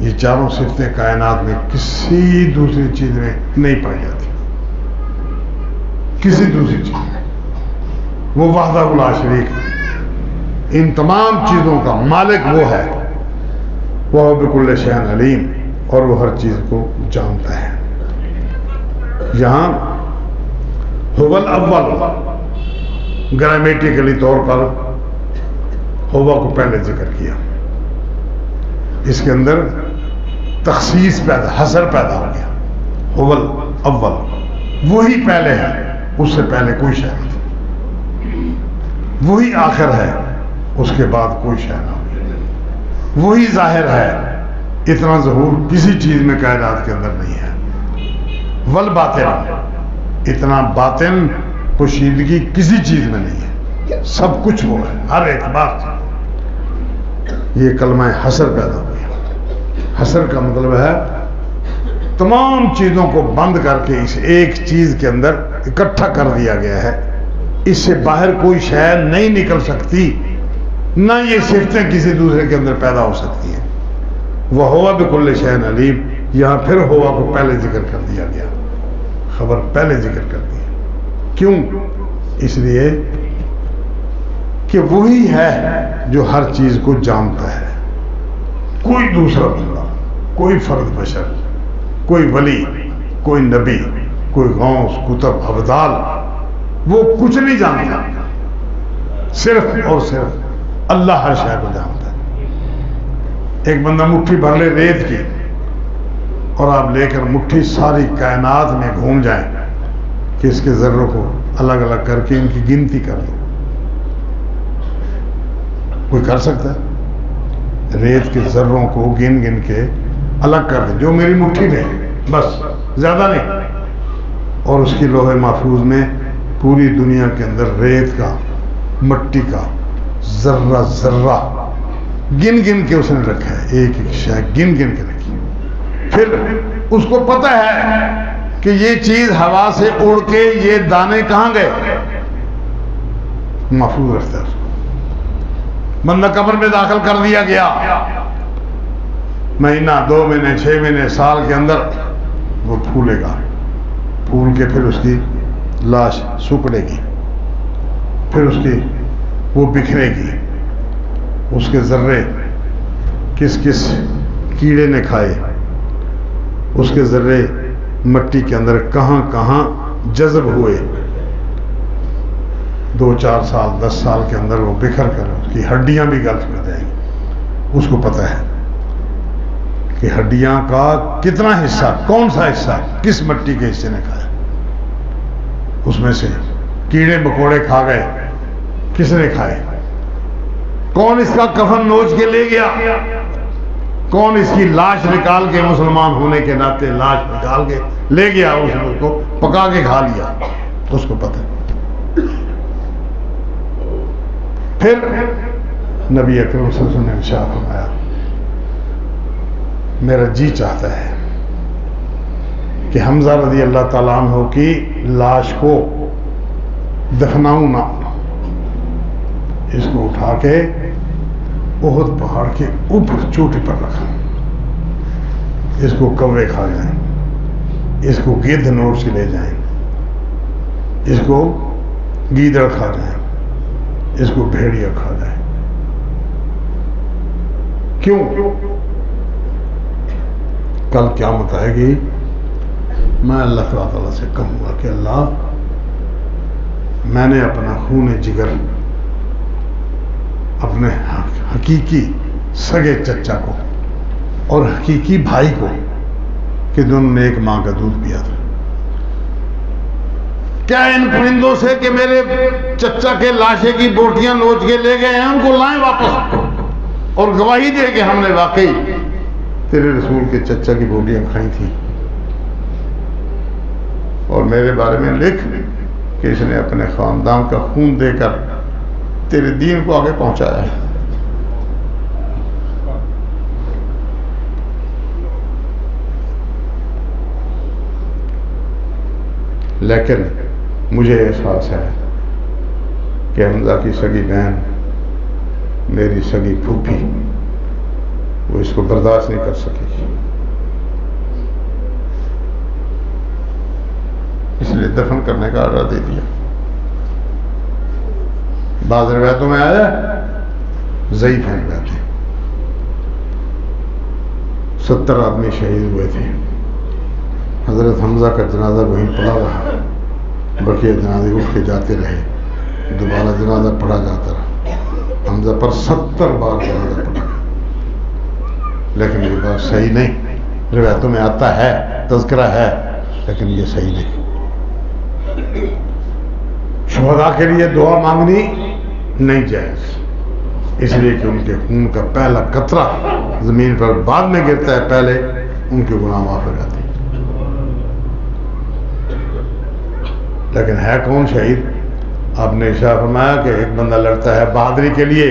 یہ چاروں صفتیں کائنات میں کسی دوسری چیز میں نہیں پائی جاتی، کسی دوسری چیز میں۔ وہ وحدہ لا شریک ہے، ان تمام چیزوں کا مالک وہ ہے، وہ بکل شیء علیم، اور وہ ہر چیز کو جانتا ہے۔ یہاں هو الاول گرامیٹیکلی طور پر ہوا کو پہلے ذکر کیا، اس کے اندر تخصیص پیدا، حصر پیدا ہو گیا۔ هو الاول، وہی پہلے ہے، اس سے پہلے کوئی شے نہیں تھی۔ وہی آخر ہے، اس کے بعد کوئی شے نہ ہوگی۔ وہی ظاہر ہے، اتنا ظہور کسی چیز میں کائنات کے اندر نہیں ہے۔ والباطن، اتنا باطن پوشیدگی کسی چیز میں نہیں ہے، سب کچھ وہ ہے ہر اعتبار سے۔ یہ کلمہ حصر پیدا ہو گیا۔ حصر کا مطلب ہے تمام چیزوں کو بند کر کے اس ایک چیز کے اندر اکٹھا کر دیا گیا ہے، اس سے باہر کوئی شے نہیں نکل سکتی، نہ یہ صفتیں کسی دوسرے کے اندر پیدا ہو سکتی ہیں۔ وَهُوَ بِكُلِّ شَيْءٍ عَلِيمٌ، یہاں پھر ہوا کو پہلے ذکر کر دیا گیا، خبر پہلے ذکر کر دی۔ کیوں؟ اس لیے کہ وہی ہے جو ہر چیز کو جانتا ہے۔ کوئی دوسرا بندہ، کوئی فرد بشر، کوئی ولی، کوئی نبی، کوئی غوث، کتب، ابدال، وہ کچھ نہیں جانتا، صرف اور صرف اللہ ہر شے کو جانتا ہے۔ ایک بندہ مٹھی بھر لے ریت کی، اور آپ لے کر مٹھی ساری کائنات میں گھوم جائیں کہ اس کے ذروں کو الگ الگ کر کے ان کی گنتی کر دو، کوئی کر سکتا ہے؟ ریت کے ذروں کو گن گن کے الگ کر دیں، جو میری مٹھی میں، بس، زیادہ نہیں۔ اور اس کی لوح محفوظ میں پوری دنیا کے اندر ریت کا، مٹی کا ذرہ ذرہ گن گن کے اس نے رکھا ہے، ایک ایک شے گن گن کے رکھی۔ پھر اس کو پتہ ہے کہ یہ چیز ہوا سے اڑ کے یہ دانے کہاں گئے، محفوظ رکھتا ہے اس کو۔ بندہ قبر میں داخل کر دیا گیا، مہینہ، 2 مہینے، 6 مہینے، سال کے اندر وہ پھولے گا، پھول کے پھر اس کی لاش سکڑے گی، پھر اس کی وہ بکھرے گی، اس کے ذرے کس کس کیڑے نے کھائے، اس کے ذرے مٹی کے اندر کہاں کہاں جذب ہوئے، 2-4 سال 10 سال کے اندر وہ بکھر کر اس کی ہڈیاں بھی غلط ہو جائیں گی۔ اس کو پتہ ہے کہ ہڈیاں کا کتنا حصہ، کون سا حصہ کس مٹی کے حصے نے کھایا، اس میں سے کیڑے مکوڑے کھا گئے، کس نے کھائے، کون اس کا کفن نوچ کے لے گیا، کون اس کی لاش نکال کے مسلمان ہونے کے ناطے لاش نکال کے لے گیا، اس نے اس کو پکا کے کھا لیا، اس کو پتہ ہے۔ پھر نبی اکرم صلی اللہ علیہ وسلم نے ارشاد فرمایا، میرا جی چاہتا ہے کہ حمزہ رضی اللہ تعالیٰ عنہ کی لاش کو دفناؤں نہ، اس کو اٹھا کے احد پہاڑ کے اوپر چوٹی پر رکھا، اس کو کوے کھا جائیں، اس کو گدھ نوچ کے لے جائیں، اس کو گیدڑ کھا جائیں، اس کو بھیڑیا کھا جائیں۔ کیوں؟ کل قیامت آئے گی، میں اللہ تعالیٰ سے کہوں گا کہ اللہ، میں نے اپنا خون جگر، اپنے حقیقی سگے چچا کو اور حقیقی بھائی کو، کہ دونوں نے ایک ماں کا دودھ پیا تھا، کیا ان پرندوں سے کہ میرے چچا کے لاشے کی بوٹیاں نوچ کے لے گئے ہیں، ان کو لائیں واپس اور گواہی دے کہ ہم نے واقعی تیرے رسول کے چچا کی بوٹیاں کھائی تھیں، اور میرے بارے میں لکھ کہ اس نے اپنے خاندان کا خون دے کر تیرے دین کو آگے پہنچایا ہے. لیکن مجھے احساس ہے کہ حمزہ کی سگی بہن، میری سگی پھوپھی، وہ اس کو برداشت نہیں کر سکی، اس لیے دفن کرنے کا آرڈر دے دیا. بعض روایتوں میں آیا ضعیف ہیں روایتیں، 70 آدمی شہید ہوئے تھے. حضرت حمزہ کا جنازہ وہیں پڑا رہا، بقیہ جنازے اٹھ کے جاتے رہے، دوبارہ جنازہ پڑھا جاتا رہا. حمزہ پر 70 بار جنازہ پڑھا، لیکن یہ بات صحیح نہیں. روایتوں میں آتا ہے، تذکرہ ہے، لیکن یہ صحیح نہیں. شہداء کے لیے دعا مانگنی نہیں جائز، اس لیے کہ ان کے خون کا پہلا قطرہ زمین پر بعد میں گرتا ہے، پہلے ان کے گناہ معاف ہو جاتے ہیں. لیکن ہے کون شہید؟ آپ نے ارشاد فرمایا کہ ایک بندہ لڑتا ہے بہادری کے لیے،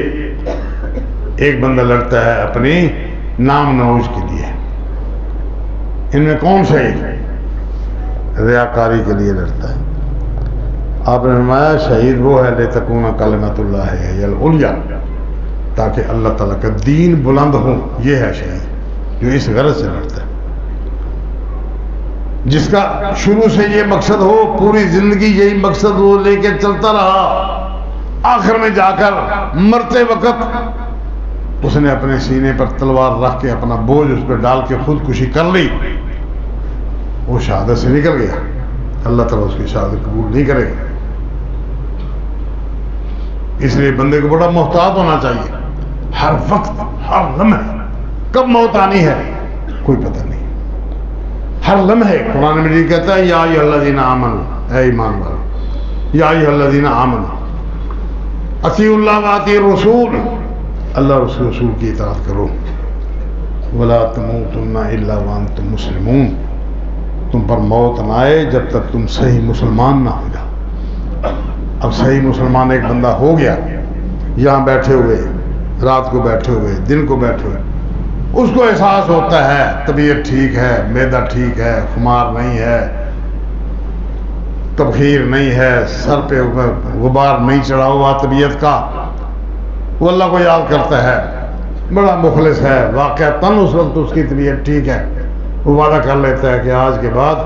ایک بندہ لڑتا ہے اپنی نام نوش کے لیے. ان میں کون شہید؟ ریاکاری کے لیے لڑتا ہے. آپ نے فرمایا شہید وہ ہے لتکون کلمۃ اللہ ہی العلیٰ، تاکہ اللہ تعالیٰ کا دین بلند ہو. یہ ہے شہید جو اس غرض سے لڑتا ہے، جس کا شروع سے یہ مقصد ہو، پوری زندگی یہی مقصد وہ لے کے چلتا رہا، آخر میں جا کر مرتے وقت اس نے اپنے سینے پر تلوار رکھ کے اپنا بوجھ اس پہ ڈال کے خودکشی کر لی، وہ شہادت سے نکل گیا. اللہ تعالیٰ اس کی شہادت قبول نہیں کرے گا. اس لیے بندے کو بڑا محتاط ہونا چاہیے. ہر وقت، ہر لمحے کب موت آنی ہے کوئی پتہ نہیں. ہر لمحے قرآن مجید کہتا ہے یا ایھا الذین آمنوا، اے ایمان والو، یا ایھا الذین آمنوا اطیعوا اللہ واطیعوا الرسول، اللہ رسول کی اطاعت کرو. ولا تموتن الا وانتم مسلمون، تم پر موت نہ آئے جب تک تم صحیح مسلمان نہ ہو جاؤ. اب صحیح مسلمان ایک بندہ ہو گیا، یہاں بیٹھے ہوئے، رات کو بیٹھے ہوئے، دن کو بیٹھے ہوئے، اس کو احساس ہوتا ہے طبیعت ٹھیک ہے، معدہ ٹھیک ہے، خمار نہیں ہے، تبخیر نہیں ہے، سر پہ غبار نہیں چڑھا ہوا طبیعت کا، وہ اللہ کو یاد کرتا ہے، بڑا مخلص ہے، واقعتاً اس وقت اس کی طبیعت ٹھیک ہے، وہ وعدہ کر لیتا ہے کہ آج کے بعد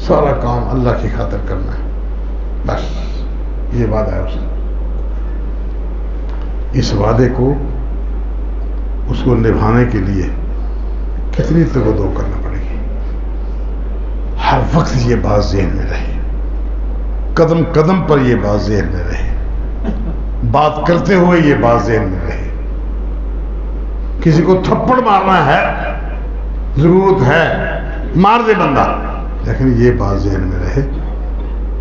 سارا کام اللہ کی خاطر کرنا ہے. بس یہ وعدہ ہے اس کا. اس وعدے کو اس کو نبھانے کے لیے کتنی تگودو کرنا پڑے گی. ہر وقت یہ بات ذہن میں رہے، قدم قدم پر یہ بات ذہن میں رہے، بات کرتے ہوئے یہ بات ذہن میں رہے. کسی کو تھپڑ مارنا ہے، ضرورت ہے، مار دے بندہ، لیکن یہ بات ذہن میں رہے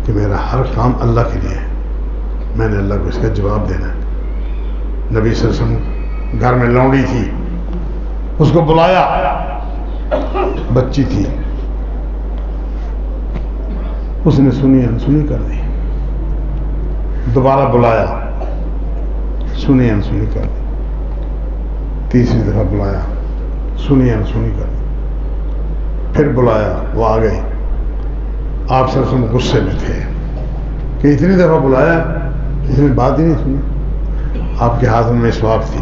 کہ میرا ہر کام اللہ کے لیے ہے، میں نے اللہ کو اس کا جواب دینا ہے. نبی صلی اللہ علیہ وسلم گھر میں لونڈی تھی، اس کو بلایا، بچی تھی، اس نے سنی انسنی کر دی. دوبارہ بلایا، سنی انسنی کر دی. تیسری دفعہ بلایا، سنی انسنی کر دی. پھر بلایا، وہ آ گئی. آپ صلی اللہ علیہ وسلم غصے میں تھے کہ اتنی دفعہ بلایا، اس نے بات ہی نہیں سنی. آپ کے ہاتھ میں مسواک تھی.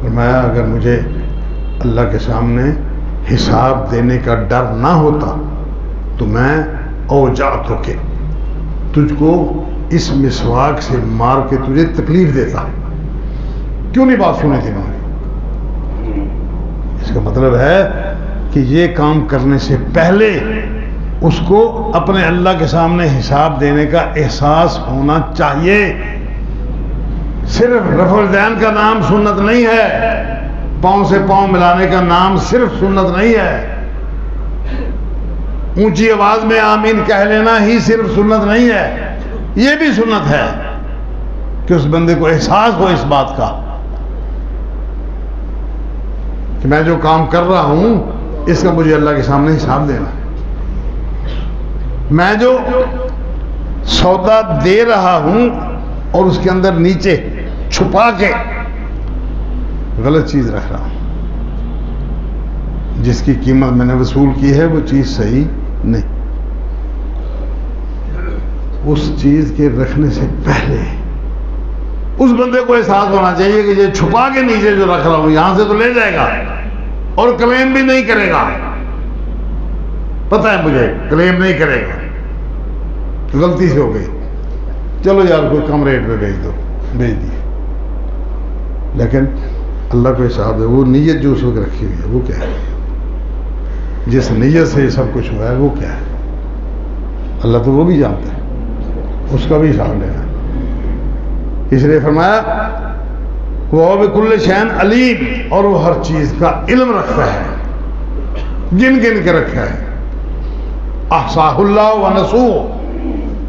فرمایا اگر مجھے اللہ کے سامنے حساب دینے کا ڈر نہ ہوتا تو میں اوجعتو کے تجھ کو اس مسواک سے مار کے تجھے تکلیف دیتا. کیوں نہیں بات سنی تھی انہوں نے؟ اس کا مطلب ہے کہ یہ کام کرنے سے پہلے اس کو اپنے اللہ کے سامنے حساب دینے کا احساس ہونا چاہیے. صرف رفع الدین کا نام سنت نہیں ہے، پاؤں سے پاؤں ملانے کا نام صرف سنت نہیں ہے، اونچی آواز میں آمین کہہ لینا ہی صرف سنت نہیں ہے، یہ بھی سنت ہے کہ اس بندے کو احساس ہو اس بات کا کہ میں جو کام کر رہا ہوں اس کا مجھے اللہ کے سامنے حساب دینا ہے. میں جو سودا دے رہا ہوں اور اس کے اندر نیچے چھپا کے غلط چیز رکھ رہا ہوں، جس کی قیمت میں نے وصول کی ہے وہ چیز صحیح نہیں، اس چیز کے رکھنے سے پہلے اس بندے کو احساس ہونا چاہیے کہ یہ چھپا کے نیچے جو رکھ رہا ہوں یہاں سے تو لے جائے گا اور کلیم بھی نہیں کرے گا، پتہ ہے مجھے کلیم نہیں کرے گا، غلطی سے ہو گئی، چلو یار کوئی کم ریٹ پہ بھیج دو، بھیج دیے، لیکن اللہ کو حساب ہے وہ نیت جو اس وقت رکھی ہوئی ہے وہ کیا ہے، جس نیت سے یہ سب کچھ ہوا ہے وہ کیا ہے، اللہ تو وہ بھی جانتا ہے، اس کا بھی حساب لینا ہے۔ اس لیے فرمایا وہ بکل شین علیم، اور وہ ہر چیز کا علم رکھتا ہے، گن گن کے رکھا ہے، احصاہ اللہ ونسوہ،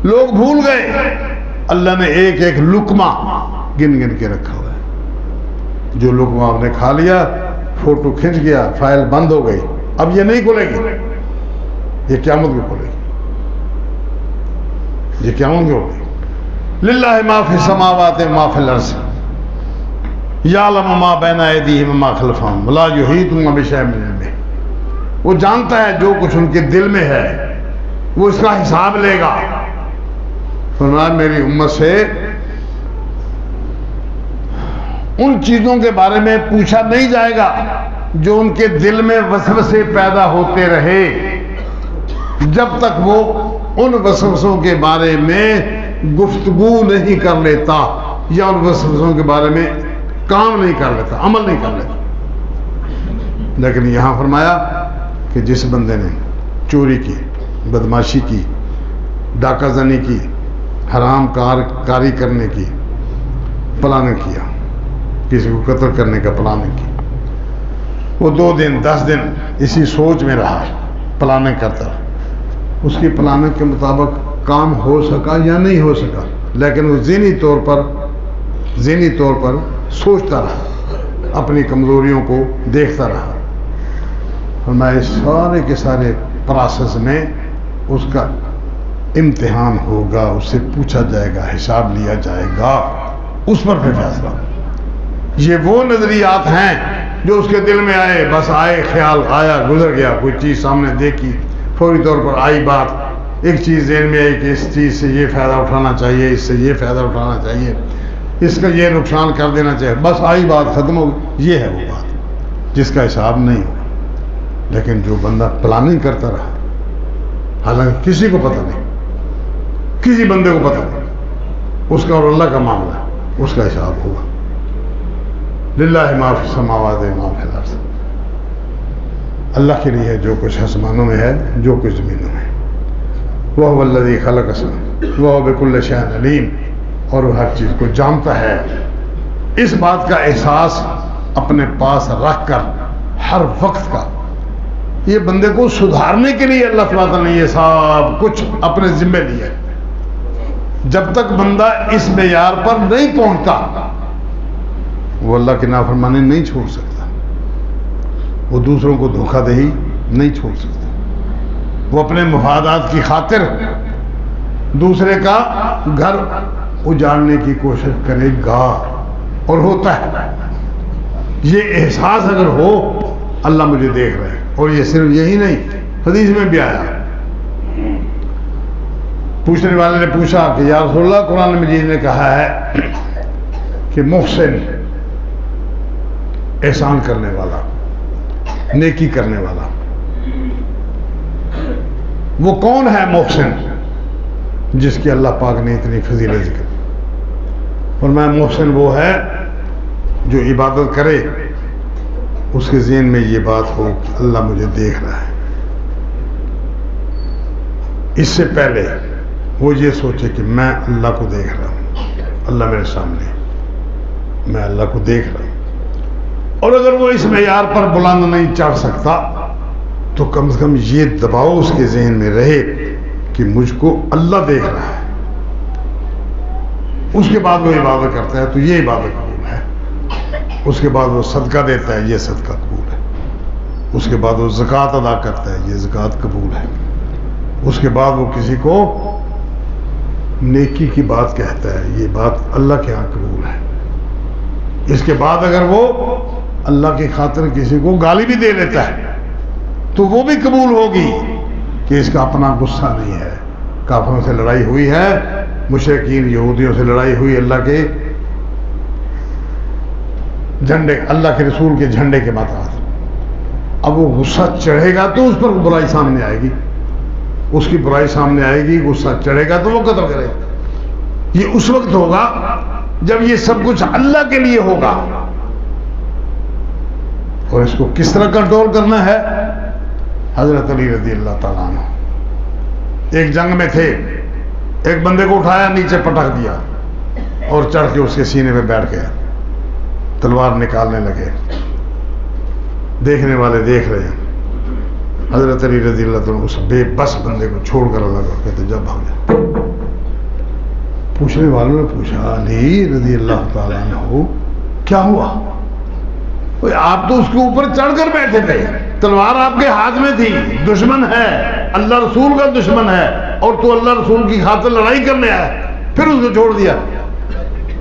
لوگ بھول گئے، اللہ نے ایک ایک لقمہ گن گن کے رکھا ہوا ہے، جو لقمہ آپ نے کھا لیا فوٹو کھنچ گیا فائل بند ہو گئی، اب یہ نہیں کھلے گی، یہ قیامت میں کھلے گی، یہ قیامت میں ہوگی۔ للہ ما فی السماوات ما فی الارض یعلم ما بین ایدیہم وما خلفہم ولا یحیطون بشیء من علمہ، وہ جانتا ہے جو کچھ ان کے دل میں ہے، وہ اس کا حساب لے گا۔ فرمایا میری امت سے ان چیزوں کے بارے میں پوچھا نہیں جائے گا جو ان کے دل میں وسوسے پیدا ہوتے رہے، جب تک وہ ان وسوسوں کے بارے میں گفتگو نہیں کر لیتا یا ان وسوسوں کے بارے میں کام نہیں کر لیتا، عمل نہیں کر لیتا۔ لیکن یہاں فرمایا کہ جس بندے نے چوری کی، بدماشی کی، ڈاکہ زنی کی، حرام کاری کرنے کی پلاننگ کیا، کسی کو قتل کرنے کا پلاننگ کی، وہ 2 دن 10 دن اسی سوچ میں رہا، پلاننگ کرتا رہا، اس کی پلاننگ کے مطابق کام ہو سکا یا نہیں ہو سکا، لیکن وہ ذہنی طور پر سوچتا رہا، اپنی کمزوریوں کو دیکھتا رہا، فرمایا سارے کے سارے پروسیس میں اس کا امتحان ہوگا، اس سے پوچھا جائے گا، حساب لیا جائے گا، اس پر پھر فیصلہ۔ یہ وہ نظریات ہیں جو اس کے دل میں آئے، بس آئے، خیال آیا، گزر گیا، کوئی چیز سامنے دیکھی، فوری طور پر آئی بات، ایک چیز ذہن میں آئی کہ اس چیز سے یہ فائدہ اٹھانا چاہیے، اس سے یہ فائدہ اٹھانا چاہیے، اس کا یہ نقصان کر دینا چاہیے، بس آئی بات، ختم ہو گئی، یہ ہے وہ بات جس کا حساب نہیں ہوگا۔ لیکن جو بندہ پلاننگ کرتا رہا، حالانکہ کسی کو پتہ نہیں، کسی بندے کو پتہ نہیں، اس کا اور اللہ کا معاملہ ہے، اس کا حساب ہوگا۔ للہ ما فی السماوات و ما فی الارض، اللہ کے لیے ہے جو کچھ آسمانوں میں ہے، جو کچھ زمینوں میں ہے۔ وَهُوَ الَّذِي خَلَقَ السَّمَاوَاتِ وَهُوَ بِكُلِّ شَيْءٍ عَلِيمٌ، اور وہ ہر چیز کو جانتا ہے۔ اس بات کا احساس اپنے پاس رکھ کر ہر وقت کا، یہ بندے کو سدھارنے کے لیے اللہ تعالیٰ نے یہ سب کچھ اپنے ذمہ لیا ہے۔ جب تک بندہ اس معیار پر نہیں پہنچتا وہ اللہ کی نافرمانی نہیں چھوڑ سکتا، وہ دوسروں کو دھوکہ دہی نہیں چھوڑ سکتا، وہ اپنے مفادات کی خاطر دوسرے کا گھر اجاڑنے کی کوشش کرے گا، اور ہوتا ہے۔ یہ احساس اگر ہو اللہ مجھے دیکھ رہا ہے، اور یہ صرف یہی نہیں، حدیث میں بھی آیا، پوچھنے والے نے پوچھا کہ یا رسول اللہ، قرآن مجید نے کہا ہے کہ محسن، احسان کرنے والا، نیکی کرنے والا، وہ کون ہے محسن جس کی اللہ پاک نے اتنی فضیلت ذکر؟ فرمایا محسن وہ ہے جو عبادت کرے، اس کے ذہن میں یہ بات ہو کہ اللہ مجھے دیکھ رہا ہے، اس سے پہلے وہ یہ سوچے کہ میں اللہ کو دیکھ رہا ہوں، اللہ میرے سامنے، میں اللہ کو دیکھ رہا ہوں۔ اور اگر وہ اس معیار پر بلند نہیں چڑھ سکتا تو کم سے کم یہ دباؤ اس کے ذہن میں رہے کہ مجھ کو اللہ دیکھ رہا ہے۔ اس کے بعد وہ عبادت کرتا ہے تو یہ عبادت قبول ہے، اس کے بعد وہ صدقہ دیتا ہے، یہ صدقہ قبول ہے، اس کے بعد وہ زکوٰۃ ادا کرتا ہے، یہ زکوٰۃ قبول ہے، اس کے بعد وہ کسی کو نیکی کی بات کہتا ہے، یہ بات اللہ کے ہاں قبول ہے۔ اس کے بعد اگر وہ اللہ کی خاطر کسی کو گالی بھی دے لیتا ہے تو وہ بھی قبول ہوگی کہ اس کا اپنا غصہ نہیں ہے۔ کافروں سے لڑائی ہوئی ہے، مشرکین یہودیوں سے لڑائی ہوئی اللہ کے جھنڈے، اللہ کے رسول کے جھنڈے کے ماتحت۔ اب وہ غصہ چڑھے گا تو اس پر برائی سامنے آئے گی، اس کی برائی سامنے آئے گی، غصہ چڑھے گا تو وہ قتل کرے گا۔ یہ اس وقت ہوگا جب یہ سب کچھ اللہ کے لیے ہوگا۔ اور اس کو کس طرح کنٹرول کرنا ہے؟ حضرت علی رضی اللہ تعالیٰ عنہ ایک جنگ میں تھے، ایک بندے کو اٹھایا، نیچے پٹک دیا اور چڑھ کے اس کے سینے پہ بیٹھ گیا، تلوار نکالنے لگے، دیکھنے والے دیکھ رہے ہیں۔ حضرت علی رضی اللہ تعالیٰ اس بے بس بندے کو چھوڑ کر الگ اور کہتے جب بھاگ جا۔ پوچھنے والوں نے پوچھا علی رضی اللہ تعالیٰ عنہ کیا ہوا؟ آپ تو اس کے اوپر چڑھ کر بیٹھے تھے، تلوار آپ کے ہاتھ میں تھی، دشمن ہے، اللہ رسول کا دشمن ہے، اور تو اللہ رسول کی خاطر لڑائی کرنے آیا، پھر اس کو چھوڑ دیا۔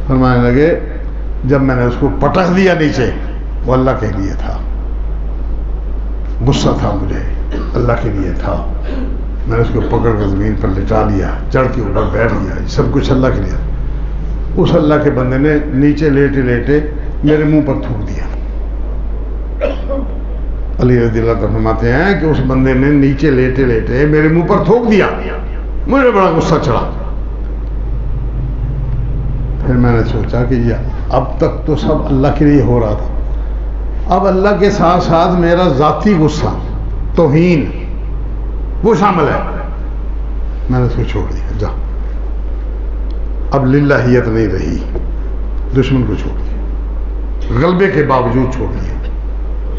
فرمانے لگے جب میں نے اس کو پٹک دیا نیچے، وہ اللہ کے لیے تھا، غصہ تھا مجھے، اللہ کے لیے تھا، میں نے اس کو پکڑ کر زمین پر لٹا لیا، چڑھ کے اوپر بیٹھ گیا، سب کچھ اللہ کے لیے۔ اس اللہ کے بندے نے نیچے لیٹے لیٹے میرے منہ پر تھوک دیا۔ علی رضی اللہ عنہ فرماتے ہیں کہ اس بندے نے نیچے لیٹے لیٹے میرے منہ پر تھوک دیا، مجھے بڑا غصہ چڑھا۔ پھر میں نے سوچا کہ یہ اب تک تو سب اللہ کے لیے ہو رہا تھا، اب اللہ کے ساتھ ساتھ میرا ذاتی غصہ، توہین، وہ شامل ہے۔ میں نے اس کو چھوڑ دیا، جا، اب للہیت نہیں رہی، دشمن کو چھوڑ دیا، غلبے کے باوجود چھوڑ دیا،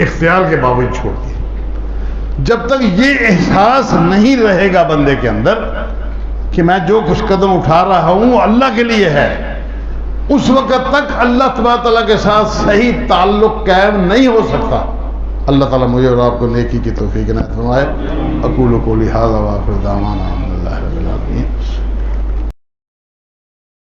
اختیار کے باوجود چھوڑ دیا۔ جب تک یہ احساس نہیں رہے گا بندے کے اندر کہ میں جو کچھ قدم اٹھا رہا ہوں وہ اللہ کے لیے ہے، اس وقت تک اللہ تبارک تعالیٰ کے ساتھ صحیح تعلق قائم نہیں ہو سکتا۔ اللہ تعالیٰ مجھے اور آپ کو نیکی کی توفیق عنایت فرمائے۔ اقول قولی ھذا وآخر دعوانا الحمد للہ رب العالمین۔